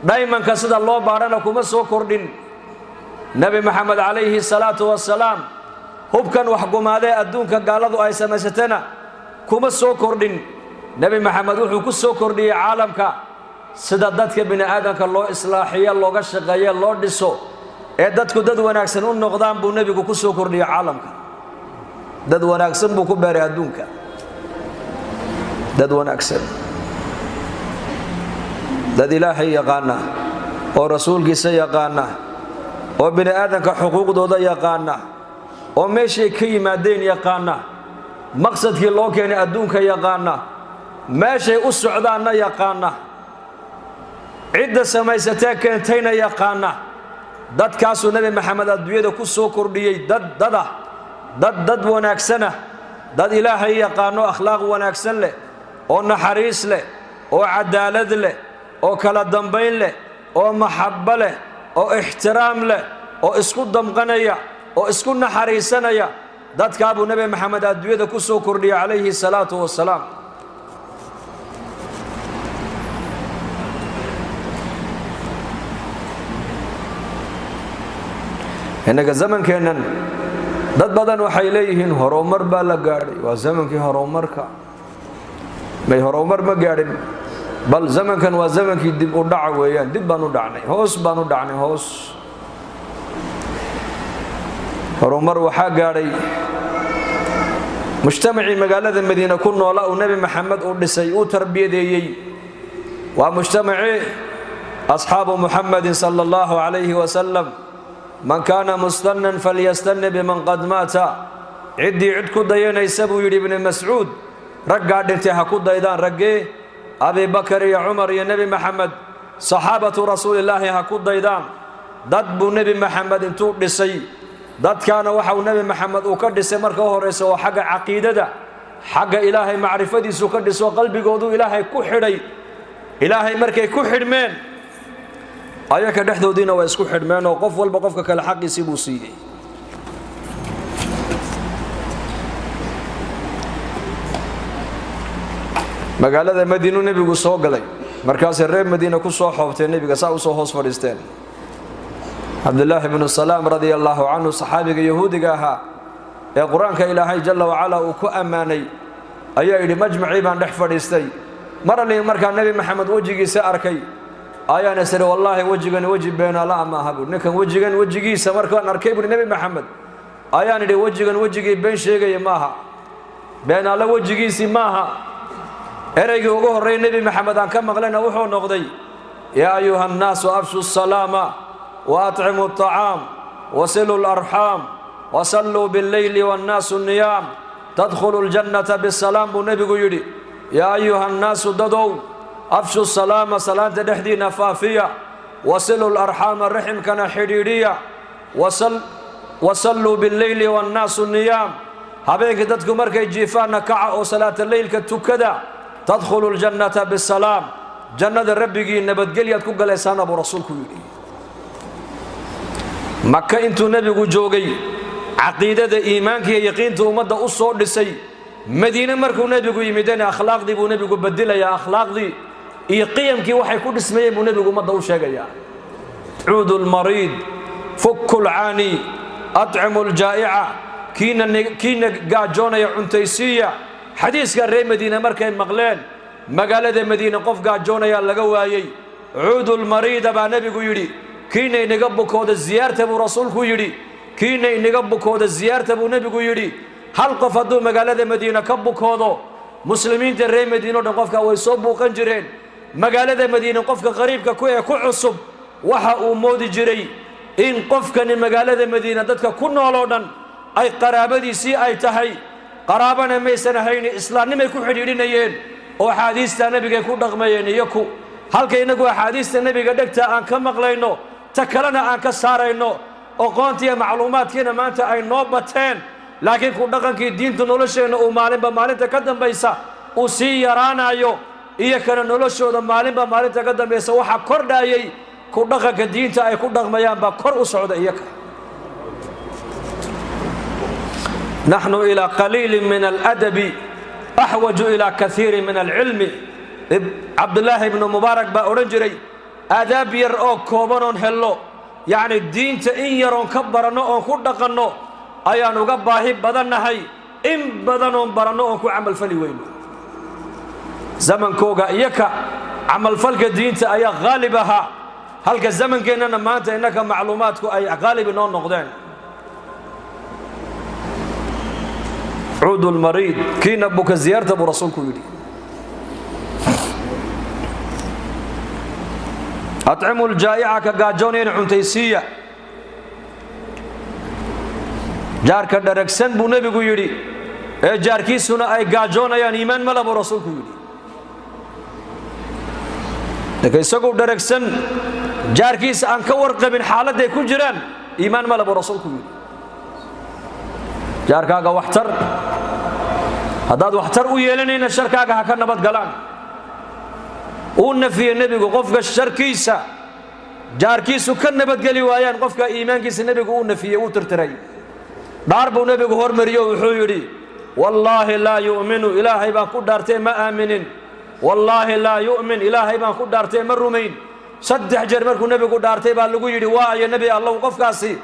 daymanka sida loo baarana kuma soo kordhin nabi Maxamed alayhi salaatu wasalaam hubkan wax gumaade adduunka gaaladu ay sameysatana kuma soo kordhin nabi Maxamed wuxuu ku soo kordhiyay caalamka sida dadka bini aadamka loo islaaxiyo looga shaqeeyo loo dhiso ee dadku dad wanaagsan u noqdaan buu nabigu ku soo kordhiyay caalamka dad wanaagsan buu ku baaray adduunka dad wanaagsan dad ilaahay yaqaana oo rasuulkiisa yaqaana oo bini aadamka xuquuqdooda yaqaana oo meeshay ka yimaadeen yaqaana maqsadkii loo keenay adduunka yaqaana meeshay u socdaanna yaqaana cidda samaysatay keentayna yaqaana dadkaasuu nabi Maxamed adduunyada ku soo kordhiyay dad wanaagsana dad ilaahay yaqaano akhlaaq wanaagsan leh oo naxariis leh oo cadaalad leh oo kala dambayn leh oo maxabba leh oo ixtiraam leh oo isku damqanaya oo isku naxariisanaya dadka Abu Nabi Maxamed adduunyada ku soo kordhiyay alayhi salaatu wasalaam inaga zamankeenan dad badan waxay leeyihiin horumar baa la gaadhay waa zamankii horumarka may horumar ma gaadhin bal zamankan waa zamankii dib u dhac weeyaan dib baan u dhacnay hoos baan u dhacnay hoos horumar waxa gaadhay mujtamacii magaalada Madiina ku nool oo nabi Maxamed uu dhisay uu tarbiyadeeyay waa mujtamacii asxaabu Muhammad sallallahu alayhi wa sallam man kana mustannan falyastanna biman qad mata cidii cid ku dayanaysa buu yiri ibn Mas'ud ragga dhintay ha ku daydaan raggee Abi Bakr iyo Umar iyo nabi Maxamed saxaabatu rasuulillaah ha ku daydaan dad buu nabi Maxamed intuu dhisay dadkaana waxa uu nabi Maxamed uu ka dhisay marka horeysa oo xagga aqeedada xagga ilaahay macrifadiisu ka dhiso qalbigoodu ilaahay ku xidhay ilaahay markay ku xidhmeen ayaka dhaxdoodina waa isku xidhmeen oo qof walba qofka kale xaqiisi buu siiyay magaalada Madiina nabigu soo galay markaas reer Madiina ku soo xoobtay nabiga saa u soo hoos fadhiisteen Abdullah ibn Salam radiyallahu anhu saxaabiga yahuudiga ahaa ee quraanka ilaahay jalla wa ala uu ku amaanay ayaa yiri majmaci baan dhex fadhiistay maralii marka nabi Maxamed wajigiisa arkay ayaan isri wallahi wajigan waji beena la ama habu ninkan wajigan wajigiisa markaan arkay buu nabi Maxamed ayaan yiri wajigan wajigii been sheegay maaha beena la wajigiisi maaha erayga ugu horeeyay nabi Maxamed aan ka maqlayna wuxuu noqday ya ayuha an-nas afshu as-salama wa at'imu at-ta'am wa silu al-arham wa sallu bil-layli wan-nasu niyam tadkhulu al-jannata bis-salam bu nabigu yiri ya ayuha an-nas dadow afshu as-salama salanta dhahdina faafiya wa silu al-arham rahimkana xidhiidhiya wa sallu bil-layli wan-nasu niyam habeenkii dadku markay jiifaana kaca oo salaata leylka tukada تدخل الجنة بالسلام جنة ربك نبتقليات كقليسان أبو رسولك يري maka intuu nabigu joogay caqiidada iimaanka iyo yaqiinta ummadda u soo dhisay madiina markuu nabigu yimidana akhlaaqdii buu nabigu bedelayaa akhlaaqdii iyo qiyamkii waxay ku dhismayeen buu nabigu ummadda u sheegayaa cuudul mariid fukul caani at'imul jaa'ica kiina gaajoonaya cuntaysiiya xadiiska reer madiina markay maqleen magaalada madiina qof gaajoonaya laga waayay cuudul mariid baa nabigu yidhi kiina inaga bukooda ziyaarta buu rasuulku yidhi kiina inaga bukooda ziyaarta buu nabigu yidhi hal qof hadduu magaalada madiina ka bukoodo muslimiinta reer madiina oo dhan qofka way soo buuqan jireen magaalada madiina qofka qariibka ku cusub waxa uu moodi jiray in qofkani magaalada madiina dadka ku nool oo dhan ay qaraabadiisii ay tahay qaraabana maysan ahayn islaamnimay ku xidhiidhinayeen oo axaadiista nabiga ku dhaqmayeen iyaku halka inagu axaadiista nabiga dhegta aan ka maqlayno ta kalena aan ka saarayno aqoontiya macluumaadkiina maanta ay noo bateen laakiin ku dhaqankii diinta nolosheena uu maalinba maalinta ka dambaysa uu sii yaraanayo iyo kana noloshooda maalinba maalinta ka dambaysa waxa kordhayay ku dhaqanka diinta ay ku dhaqmayaan baa kor u socda iyaka نحن إلى قليل من الأدب أحوج إلى كثير من العلم عبد الله بن مبارك بأورنجري آداب يرأو كوبانون هلو يعني الدين تإن يرون كبرنو أو كدقنو أيانو قباهي بدنهي إن بدنون برنو أو عمل فلي وينو زمن كوغا إيكا عمل فلك الدين تأيا غالبها هلك الزمن كيننا مانتا إنك معلوماتك أي غالب نون نقدين عود المريض كين أبوك زيارة أبو رسولك يدي أطعموا الجائعة كقاجونين عنتيسية جار كدركسن بو نبي يدي جار كيسونا أي قاجونا يعني إيمان ملا أبو رسولك يدي لكي سقو دركسن جار كيس أنكور قبل حالة دي كل جيران إيمان ملا أبو رسولك يدي جار كاغا وحتر هذا وحتر ويلنين الشركاغا هكا نبات قلان ونفي النبي قفك الشركيسة جار كيسو كان نبات قلي وايان قفك إيمان كيس النبي ونفي وترتري ضاربو نبي هور مريو وحيري والله لا يؤمن إلهي بان قدرتي ما آمنين والله لا يؤمن إلهي بان قدرتي ما رمين صدح جرمركو نبي قدرتي بان لقو يري وايا نبي الله وقفكاسي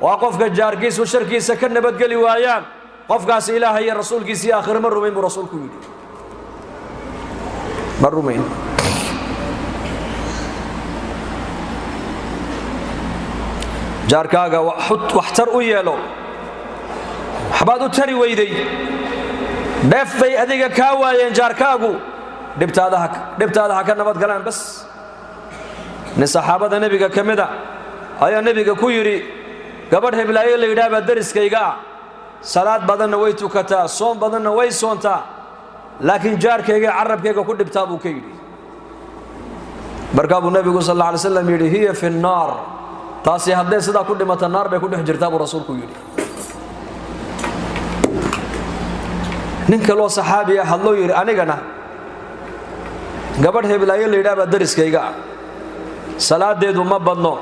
وقفك جار كيس وشركيسة كان نبات قلي وايان قفكاس إلهي الرسول كيسي آخر مرة مين برسولك يدي مرة مين جاركاغا وحتر ويالو حبادو تري ويدي دفي أديك كاوايين جاركاغو دبت هذا هكا نبات قلان بس نصحابة نبيك كمدا أيا نبيك كويري قبل هبلايو اللي يدابا درس كيغا صلاة بدن way tukataa soon badanna way soontaa laakiin jaarkayga carabkayga ku dhibtaa buu ka yidhi markaa buu nabigu sallallahu alayhi wasallam yidhi hiya fi an-nar taasi hadday sidaa ku dhimata naar bay ku dhex jirtaa buu rasuulku yidhi ninka loo saxaabiya hadloo yidhi anigana gabadh heblaayo la yidhaahba dariskayga salaadeedu ma badno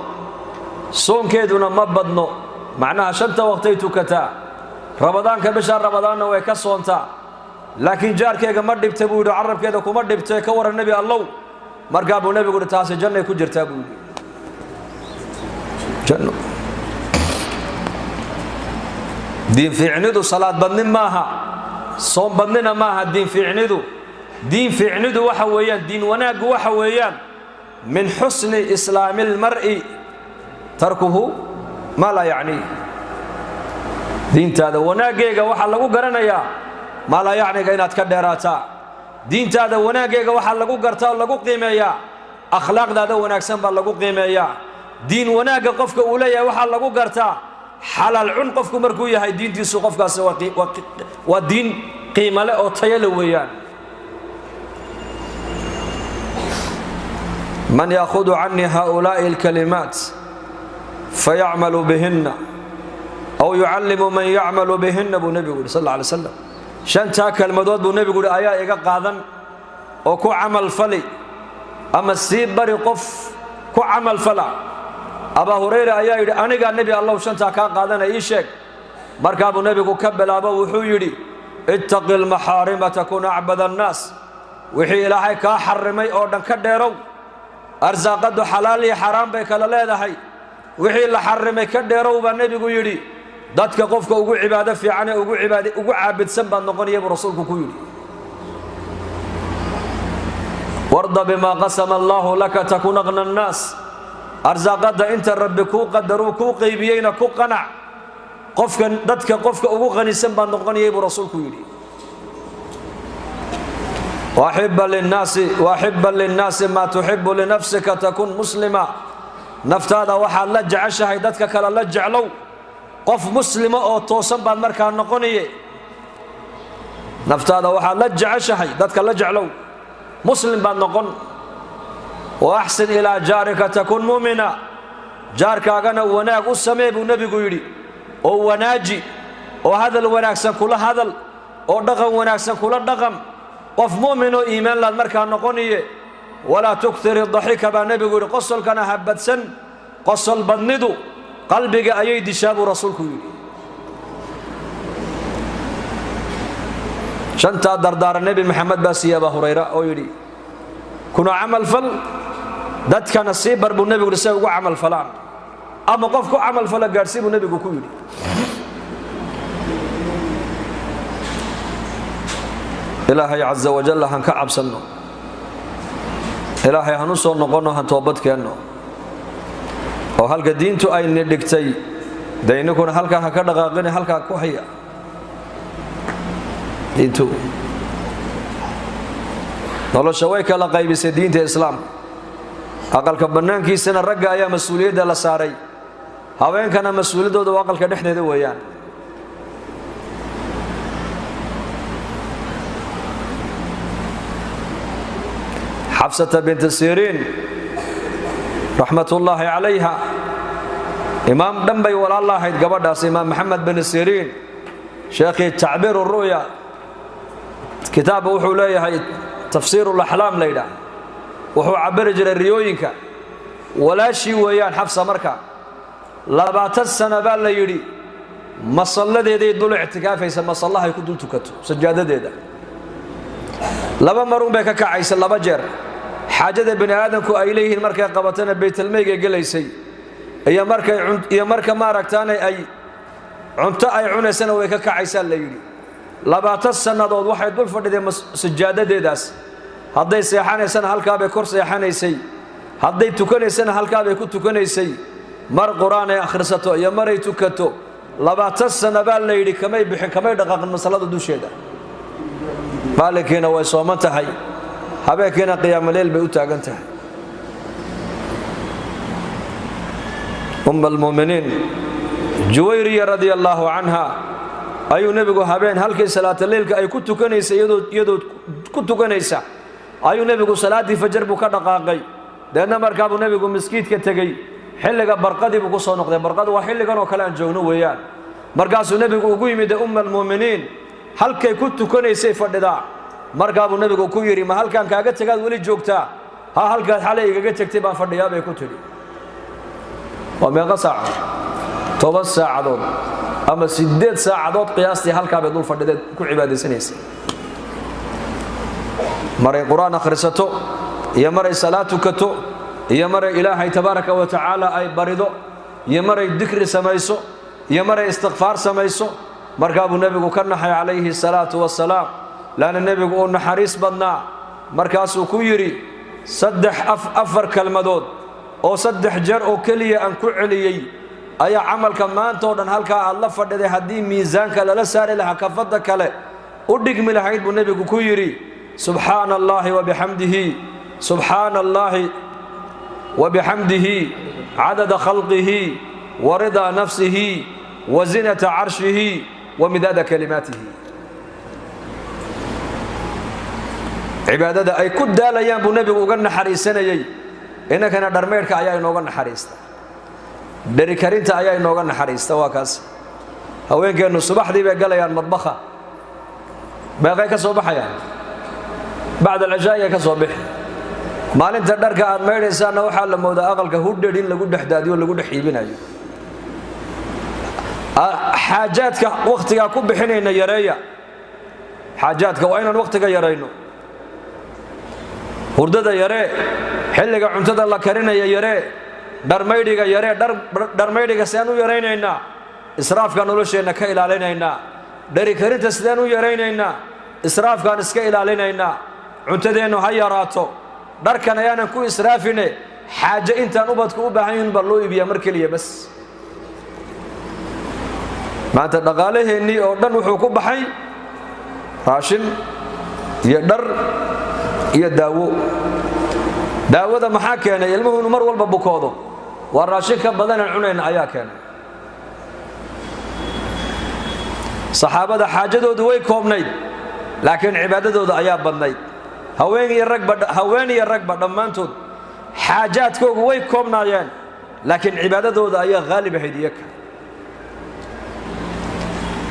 soonkeeduna ma badno macnaha shanta waqtay tukataa رمضان كبشار رمضان ويكسونتا لكن جاركيغا ما دبته بو يدو عربكيدا كوما دبته كور النبي الله مرقا ابو نبي يقول تاسي جنة يكون جرتا بو جنة دين في عنيدو صلاة بدن ماها صوم بدننا ماها دين في عنيدو وحويان دين وناق وحويان من حسن إسلام المرء تركه ما لا يعنيه diintaada wanaaggeega waxa lagu garanayaa ma la yaaniga inaad ka dheeraataa diintaada wanaaggeega waxa lagu gartaa lagu qiimeeyaa akhlaaqdaada wanaagsan baa lagu qiimeeyaa diin wanaaga qofka uu leeyahay waxa lagu gartaa xalaal cun qofku markuu yahay diintiisu qofkaas waa diin qiimo leh oo tayo leh weeyaan man ya'khudhu anni haula'i al-kalimat fay'amalu bihinna أو يعلم من يعمل بهن أبو نبي صلى الله عليه وسلم شان تاكل مدود أبو نبي آية إيقا قاذن أو كو عمل فلي أما السيب بري قف كو عمل فلا Abu Hurayra ayaa yidhi aniga nabi Allah shanta ka qaadanay ii sheeg markaa buu nabigu ka bilaabo wuxuu yidhi ittaqil maharima takun a'bada an-nas wixii ilaahay ka xarimay oo dhan ka dheerow arsaaqadu xalaal iyo xaraam bay kala leedahay wixii la xarimay ka dheerow baa nabigu yidhi dadka qofka ugu cibaado fiican ee ugu caabidsan baa noqonaya buu rasuulku ku yidhi warda bima qasama Allahu laka takun aghna an-nas arsaaqada inta rabbi ku qadaru ku qaybiyayna ku qanac qofkan dadka qofka ugu qanisan baa noqonaya buu rasuulku yidhi وحبا للناس ما تحب لنفسك تكون مسلما نفتادا waxaad la jeceshahay dadka kale la jeclow qof muslima oo toosan baad markaa noqonayay naftaada waxaad la jeceshahay dadka la jeclow muslim baad noqon واحسن الى جارك تكون مؤمنا jaarkaagana wanaag u sameey buu nabigu yidhi oo wanaaji oo hadal wanaagsan kula hadal oo dhaqan wanaagsan kula dhaqan qof mu'min oo iimaan la markaa noqoniye wala tukthir dhahika ba nabigu yidhi qosolkana habadsan qosol badnidu qalbiga ayay dishaabu rasuulku yidhi shanta dardaar nabi maxamed baa siya Abu Hurayra oo yidhi kuna amal fal dadka nasiibar buu nabigu say ugu amal falaan ama qofku amal fala gaarsi buu nabigu ku yidhi ilaahay azza wa jalla han ka cabsano ilaahay hanu soo noqono han toobad keenno oo halka diintu ay dhigtay dayninkuna halka ha ka dhaqaaqin halka ku haya diintu nolosha way kala qaybisay diinta islaamka aqalka banaankiisana ragga ayaa mas'uuliyadda la saaray haweenkana mas'uuliyadooda waa aqalka dhexdeeda weeyaan حفصة بنت سيرين رحمة الله عليها إمام دنبي ولا الله قبضاس إمام محمد بن سيرين شيخ تعبير الرؤيا كتابه وحوليه تفسير الأحلام ليلى وهو عبر جل الريوينك ولا شيء ويان حفصة مركا لبات السنة بالليلي ما صلى دي دول اعتكاف يسمى صلى الله يكون دول تكتو سجادة دي لبا مرون بك كعيس لبا جر حاجة بني آدمكو أي ليه المركة قبطنا بيت الميقى قليسي إيا مركة ما ركتاني أي عنتا أي عنا سنة ويكا كعيسان ليلي لبات السنة دول واحد دول فرد دي سجادة دي داس هدي سيحاني سنة هالكا بكور سيحاني سي هدي تكوني سنة هالكا بكو تكوني سي مر قرآن أخرساتو يا مري تكتو لبات السنة بالليلي كمي بحن كمي دقاق المسألة دو شيدا مالكينا ويصومنتهي habeenkiina qiyaam leel bay u taagan tahay al-mu'minin Juwayriya radiyallahu anha ayuu nabigu habeen halkii salaata leelka ay ku tukanaysa iyadoo ku tukanaysa ayuu nabigu salaadii fajr buu ka dhaqaaqay deedna markaa buu nabigu masjidka tagay xilliga barqadii buu ku soo noqday barqadu waa xilligan oo kale aan joogno weeyaan markaasuu nabigu ugu yimid al-mu'minin halkay ku tukanaysay fadhidaa markaa buu nabigu ku yiri ma halkan kaaga tagaad wali joogtaa ha halkaad xalay igaga tagtay baan fadhiyaa bay ku tiri waa meeqa saac 7 saacadood ama 8 saacadood qiyaastii halkaa bay dul fadhideed ku cibaadeysanaysa maray quraan akhrisato iyo maray salaatu kato iyo maray ilaahay tabaaraka wa tacaala ay barido iyo maray dhikri samayso iyo maray istighfaar samayso markaa buu nabigu ka naxay calayhi salaatu wassalaam laana nabigu oo naxariis badnaa markaasuu ku yiri afar kalmadood oo 3 jeer oo kaliya aan ku celiyay ayaa amalka maanta oo dhan halka aad la fadhiday hadii miisaanka la saari lahaa kafada kale u dhigmi lahayd buu nabigu ku yiri subhanallahi wa bihamdihi subhanallahi wa bihamdihi adada khalqihi wa rida nafsihi wa zinata arshihi wa midada kalimatihi cibaadada ay ku daalayaan buu nabigu uga naxariisanayay inakana dharmeerka ayaa inooga naxariista dari karinta ayaa inooga naxariista waa kaas haweenkeenu subaxdii bay galayaan madbaxa baaqay ka soo baxayaan بعد العشاء ka soo bixi maalinta dharka aad maydhaysaana waxaa la moodaa aqalka hudheed in lagu dhexdaadiyo lagu dhex iibinayo xaajaadka waqtiga ku bixinayna yareeya xaajaadka waa inaan waqtiga yareyno hurdada yaree xilliga cuntada la karinaya yaree dharmaydhiga yaree dharmaydhiga sidaan u yaraynaynaa israafka nolosheenna ka ilaalinaynaa dhari karinta sidaan u yaraynaynaa israafkaan iska ilaalinaynaa cuntadeennu ha yaraato dharkan ayaanan ku israafine xaaje intaan ubadku u baahan yihiin baa loo iibiyaa mar keliya bas maanta dhaqaalaheennii oo dhan wuxuu ku baxay raashin iyo dhar iyo daawo daawada maxaa keenay ilmuhu inuu mar walba bukoodo waa raashin ka badanaan cunayna ayaa keenay saxaabada xaajadoodu way koobnayd laakiin cibaadadooda ayaa badnayd haween iyo ragba dhammaantood xaajaadkoogu way koobnaayeen laakiin cibaadadooda ayaa haalib ahayd iyaga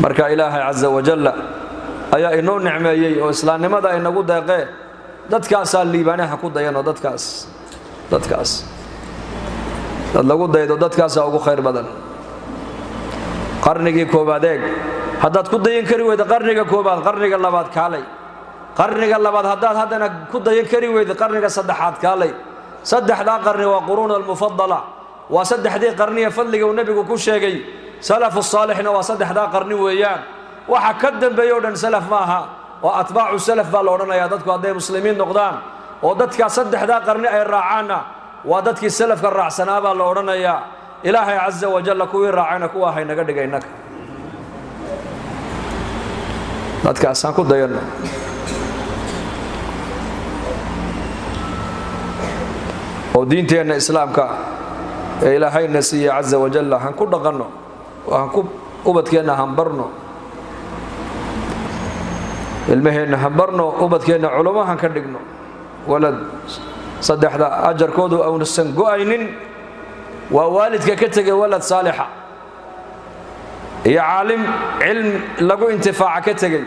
marka ilaahay caza wajalla ayaa inoo nicmeeyey oo islaamnimada inagu deeqee dadkaasaa liibaanaha ku dayanoo dadkaas dad lagu daydo dadkaasaa ugu khayr badan qarnigii koobaad eeg haddaad ku dayan kari weyda qarniga koobaad qarniga labaad kaalay qarniga labaad haddaad haddana ku dayan kari weyda qarniga saddexaad kaalay saddexdaa qarni waa quruun almufadala waa saddexdii qarniya fadliga uu nebigu ku sheegay salafu saalixna waa saddexdaa qarni weeyaan waxa ka dambeeya oo dhan salaf ma aha oo atbaacu salaf baa la odhanayaa dadku hadday muslimiin noqdaan oo dadkaa saddexdaa qarni ay raacaanna waa dadkii salafka raacsanaa baa la odhanayaa ilaahay caza wajalla kuwii raacayna kuwa haynaga dhiga innaga dadkaasaan ku dayanno oo diinteenna islaamka ee ilaahayna siiye caza wajalla han ku dhaqanno han ku ubadkeenna hanbarno ilmaheenna hanbarno ubadkeenna culamo han ka dhigno walad saddexda ajarkoodu aunasan go'aynin waa waalidka ka tegay walad saalixa iyo caalim cilm lagu intifaaca ka tegey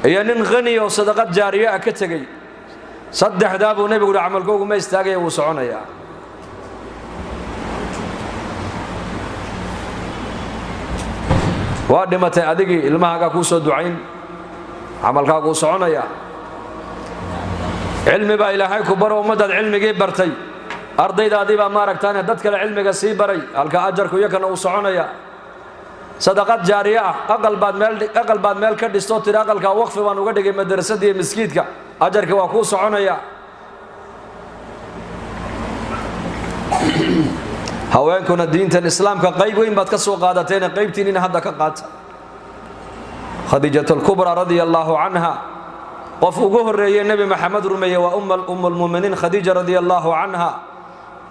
iyo nin khaniya oo sadaqad jaariye ah ka tegey saddexdaa buu nebigu yidhi camalkoogu ma istaagaya wuu soconayaa waa dhimatay adigii ilmahaagaa kuu soo ducayn camalkaagu wuu soconayaa cilmi baa ilaahay ku baro ummaddaad cilmigii bartay ardaydaadii baa maaragtaane dad kale cilmiga sii baray halka ajarku iyakana uu soconayaa sadaqad jaariye ah aqal baad meel ka dhistoo tiri aqalkaa waqfi baan uga dhigay madrasadii iyo miskiidka ajarka waa kuu soconaya haweenkuna diintan islaamka qayb weyn baad ka soo qaadateena qaybtiinina hadda ka qaata khadiijatu lkubra radia allaahu canha qof ugu horreeyey nebi maxamed rumeeye waa ummulmuminiin khadiija radia allaahu canha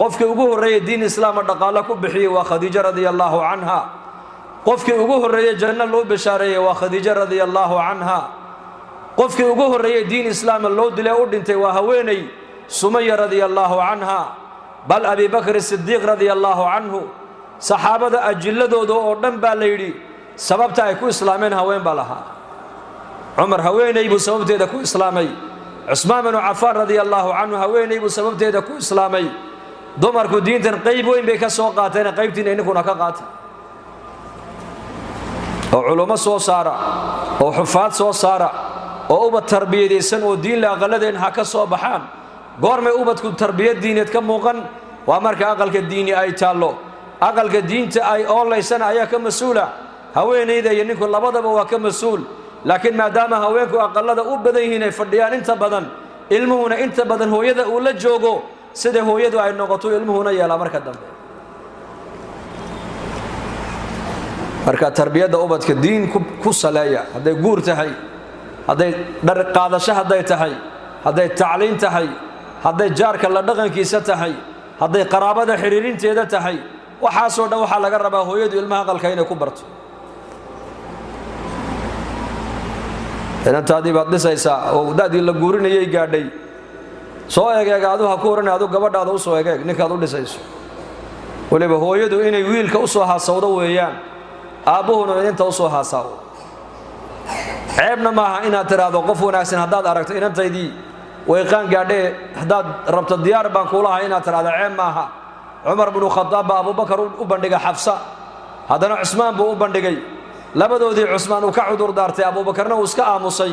qofkii ugu horreeyey diin islaama dhaqaalo ku bixiyey waa khadiija radia allaahu canha qofkii ugu horreeyey janno loo bashaareeyey waa khadiija radia allaahu canha qofkii ugu horreeyey diin islaama loo dilay u dhintay waa haweeney sumaya radia allaahu canha bal abi bakr sidiiq radia allaahu canhu saxaabada ajiladooda oo dhan baa la yidhi sababta ay ku islaameen haween baa lahaa cumar haweeney buu sababteeda ku islaamay cusmaan binu cafaan radia allaahu canhu haweeney buu sababteeda ku islaamay dumarku diintan qayb weyn bay ka soo qaateen qaybtiina ininkuna ka qaata oo culummo soo saara oo xufaad soo saara oo ubad tarbiyadaysan oo diin la aqaladeen ha ka soo baxaan goormay ubadku tarbiyad diineed ka muuqan waa marka aqalka diini ay taallo aqalka diinta ay oolaysana ayaa ka mas-uula haweenayda iyo ninku labadaba waa ka mas-uul laakiin maadaama haweenku aqalada u badan yihiin ay fadhiyaan inta badan ilmuhuna inta badan hooyada uu la joogo sida hooyadu ay noqoto ilmuhuna yeelaa marka dambe marka tarbiyadda ubadka diin ku saleeya hadday guur tahay hadday dhar qaadasho hadday tahay hadday tacliin tahay hadday jaarka la dhaqankiisa tahay hadday qaraabada xiriirinteeda tahay waxaasoo dhan waxaa laga rabaa hooyadu ilmaha aqalka inay ku barto inantaadii baad dhisaysaa oo da'dii la guurinayay gaadhay soo egeeg adu ha ku oran adu gabadhaada u soo egeeg ninkaad u dhisayso waliba hooyadu inay wiilka u soo haasawdo weeyaan aabbuhuna inanta u soo haasawo ceebna maaha inaad tiraahdo qof wanaagsan haddaad aragto inantaydii way qaan gaadhay hadaad rabto diyaar baan kuulahay inaad tiraahdo ceeb maaha Umar ibn Khattab Abu Bakar u bandhigay Xafsa hadana Usmaan buu u bandhigay labadoodii Usmaan uu ka cudur daartay Abu Bakarna uu iska aamusay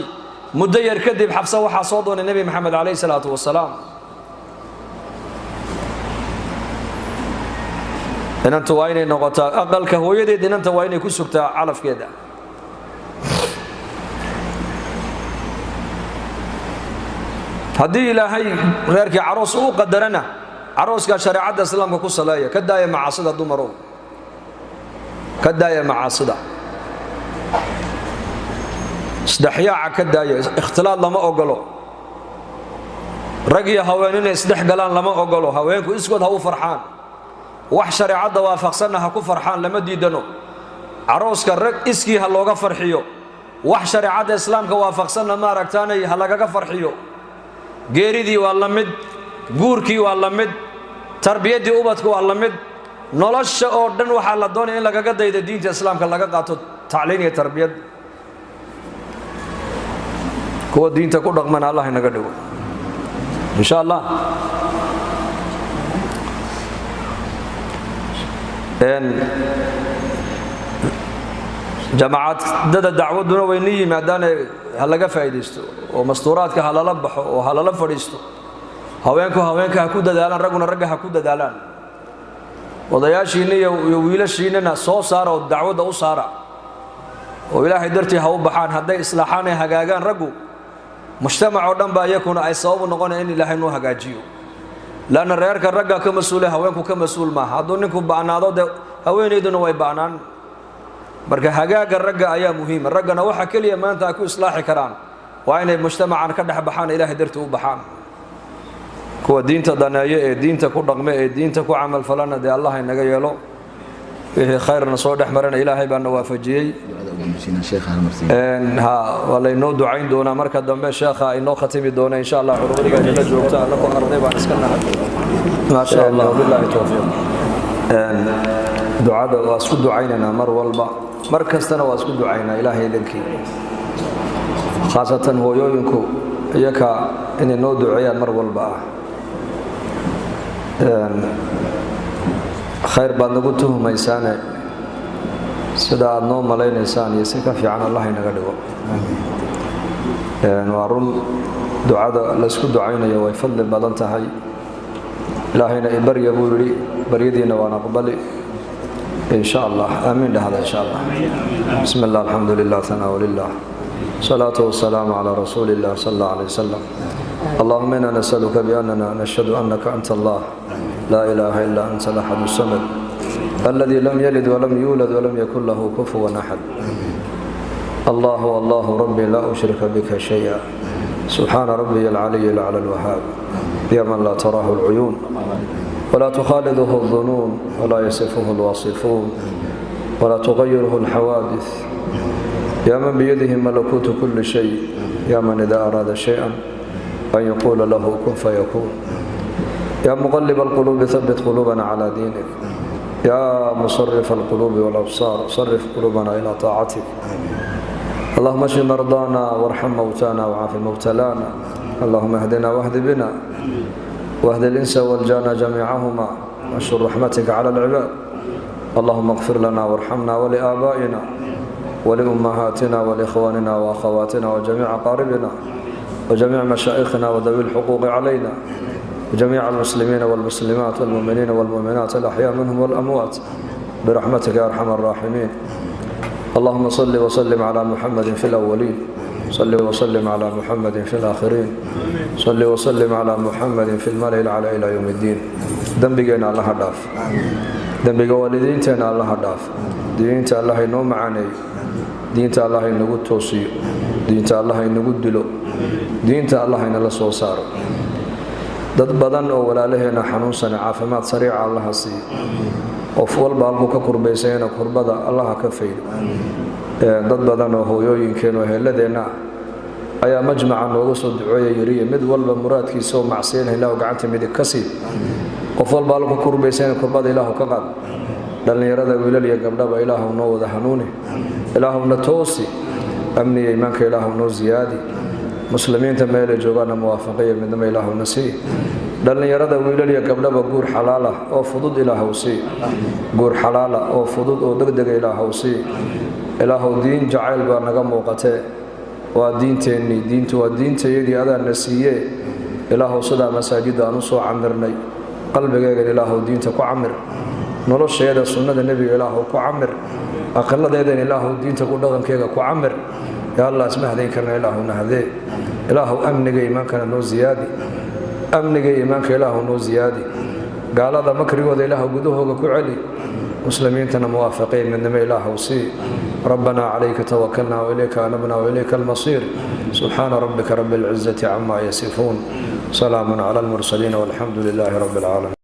muddo yar kadib Xafsa waxa soo doonay Nabi Maxamed alayhi salaatu wasalaam inanta waa inay noqotaa aqalka hooyadeed inanta waa inay ku sugtaa calafkeeda haddii ilaahay reerkii caroos uu qadarana carooska shariicada islaamka ku saleeya ka daaya macaasida dumarow ka daaya macaasida isdhaxyaaca ka daaya ikhtilaad lama ogolo rag iyo haween inay isdhex galaan lama ogolo haweenku iskood ha u farxaan wax shariicada waafaqsan ha ku farxaan lama diidano carooska rag iskii ha looga farxiyo wax shariicada islaamka waafaqsan ma aragtaanay ha lagaga farxiyo geeridii waa la mid guurkii waa la mid tarbiyadii ubadku waa la mid nolosha oo dhan waxa la doonay in lagaga daydo diinta islaamka laga qaato tacliin iyo tarbiyad kuwa diinta ku dhaqman Allah inaga dhigo insha Allah جماعات دد دعودنا ويني مادان هلقا فايديستو ومستوراتك هللا بخو وهللا فريستو هوينكو هكو ددالان رغنا رغا هكو ددالان odayaashiina iyo wiilashiina soo saara oo dacwada u saara oo ilaahay dartii ha u baxaan haday islaaxaan ay hagaagaan ragu mujtamac oo dhan baa yakuna ay sabab noqonay in ilaahay noo hagaajiyo laana reerka ragga ka masuul haweenku ka masuul ma haduu ninku baanaado haweeneyduna way baanaan marka hagaaga ragga ayaa muhiim raggana waxa kaliya maanta ay ku islaaxi karaan waa inay mujtamacan ka dhaxbaxaan ilaahay dartii u baxaan kuwa diinta daneeyo ee diinta ku dhaqme ee diinta ku amal falana de Allah inaga yeelo wixii khayrna soo dhaxmarana ilaahay baa waafajiyay ha wala inoo ducayn doona marka dambe sheekha inoo khatimi doona insha Allah ururiga la joogta anako arday baan iska nahay ma sha Allah billahi tawfiq ducada waa isku ducaynana mar walba mar kastana waa isku ducaynaa ilaahay idinkii khaasatan hooyooyinku iyaka inay noo duceeyaan mar walba خير بعد نقول تهم إنسان سدا نوم علينا إنسان يسكن في عن الله ينقدره وارون دعاء لسكت دعينا ويفضل بدن تهاي إلهنا إبر يبولي بريدنا ونقبلي إن شاء الله آمين لهذا إن شاء الله بسم الله الحمد لله ثناء لله صلاة والسلام على رسول الله صلى الله عليه وسلم اللهم إنا نسألك بأننا نشهد أنك أنت الله لا إله إلا أنت الأحد الصمد الذي لم يلد ولم يولد ولم يكن له كفوا أحد الله والله ربي لا أشرك بك شيئا سبحان ربي العلي الأعلى الوهاب يا من لا تراه العيون ولا تخالده الظنون ولا يصفه الواصفون ولا تغيره الحوادث يا من بيده ملكوت كل شيء يا من إذا أراد شيئا أن يقول له كن فيكون يا مقلب القلوب ثبت قلوبنا على دينك يا مصرف القلوب والأبصار صرف قلوبنا إلى طاعتك اللهم اشف مرضانا وارحم موتانا وعاف مبتلانا اللهم اهدنا واهد بنا واهد الإنس والجان جميعهما واشر رحمتك على العباد اللهم اغفر لنا وارحمنا ولآبائنا ولأمهاتنا ولإخواننا وأخواتنا وجميع أقاربنا وجميع مشايخنا وذوي الحقوق علينا وجميع المسلمين والمسلمات والمؤمنين والمؤمنات الأحياء منهم والأموات برحمتك يا أرحم الراحمين اللهم صل وسلم على محمد في الأولين صل وسلم على محمد في الآخرين صل وسلم على محمد في الملأ الأعلى إلى يوم الدين ذنبنا الله داف ذنبك والدينتنا الله داف دينت الله ينوم عني دينت الله ينقود توصي دينت الله ينقود دلو دينت الله ينلا صوصار dad badan oo walaalaheena xanuunsan caafimaad sariic Allah si qof walba halku ka kurbaysan kurbada Allah ka faydo dad badan oo hooyooyinkeen oo heeladeena ayaa majmaca nooga soo duceeyay yiri mid walba muraadkiisa oo macsiin Ilaahu gacanta midig ka sii qof walba halku kurbaysan kurbada Ilaahu ka qaad dhalinyarada wiilal iyo gabdhaba Ilaahu noo wada hanuuni Ilaahu na toosi amni iimaanka Ilaahu noo ziyaadi muslimiinta meelay joogaana muwaafaqiya midnimo ilaahuna sii dhallinyarada wiilal iyo gabdhaba guur xalaal ah oo fudud ilaahow sii guur xalaal ah oo fudud oo degdega ilaahow sii ilaahow diin jacayl baa naga muuqatee waa diinteennii diintu waa diintayadii adaana siiyee ilaahow sidaa masaajidda aan u soo camirnay qalbigeegan ilaahow diinta ku camir nolosheeda sunnada nebiga ilaahow ku camir aqaladeedan ilaahow diinta ku dhaqankeega ku camir yaa allah isma hadayn karna ilaahow nahdee ilaahow amniga iimaankana noo ziyaadi amniga iimaanka ilaahow noo ziyaadi gaalada makrigooda ilaahow gudahooga ku celi muslimiintana muwaafaqiin midnimo ilaahow sii ربنا عليك توكلنا وإليك أنبنا وإليك المصير سبحان ربك رب العزة عما يصفون سلام على المرسلين والحمد لله رب العالمين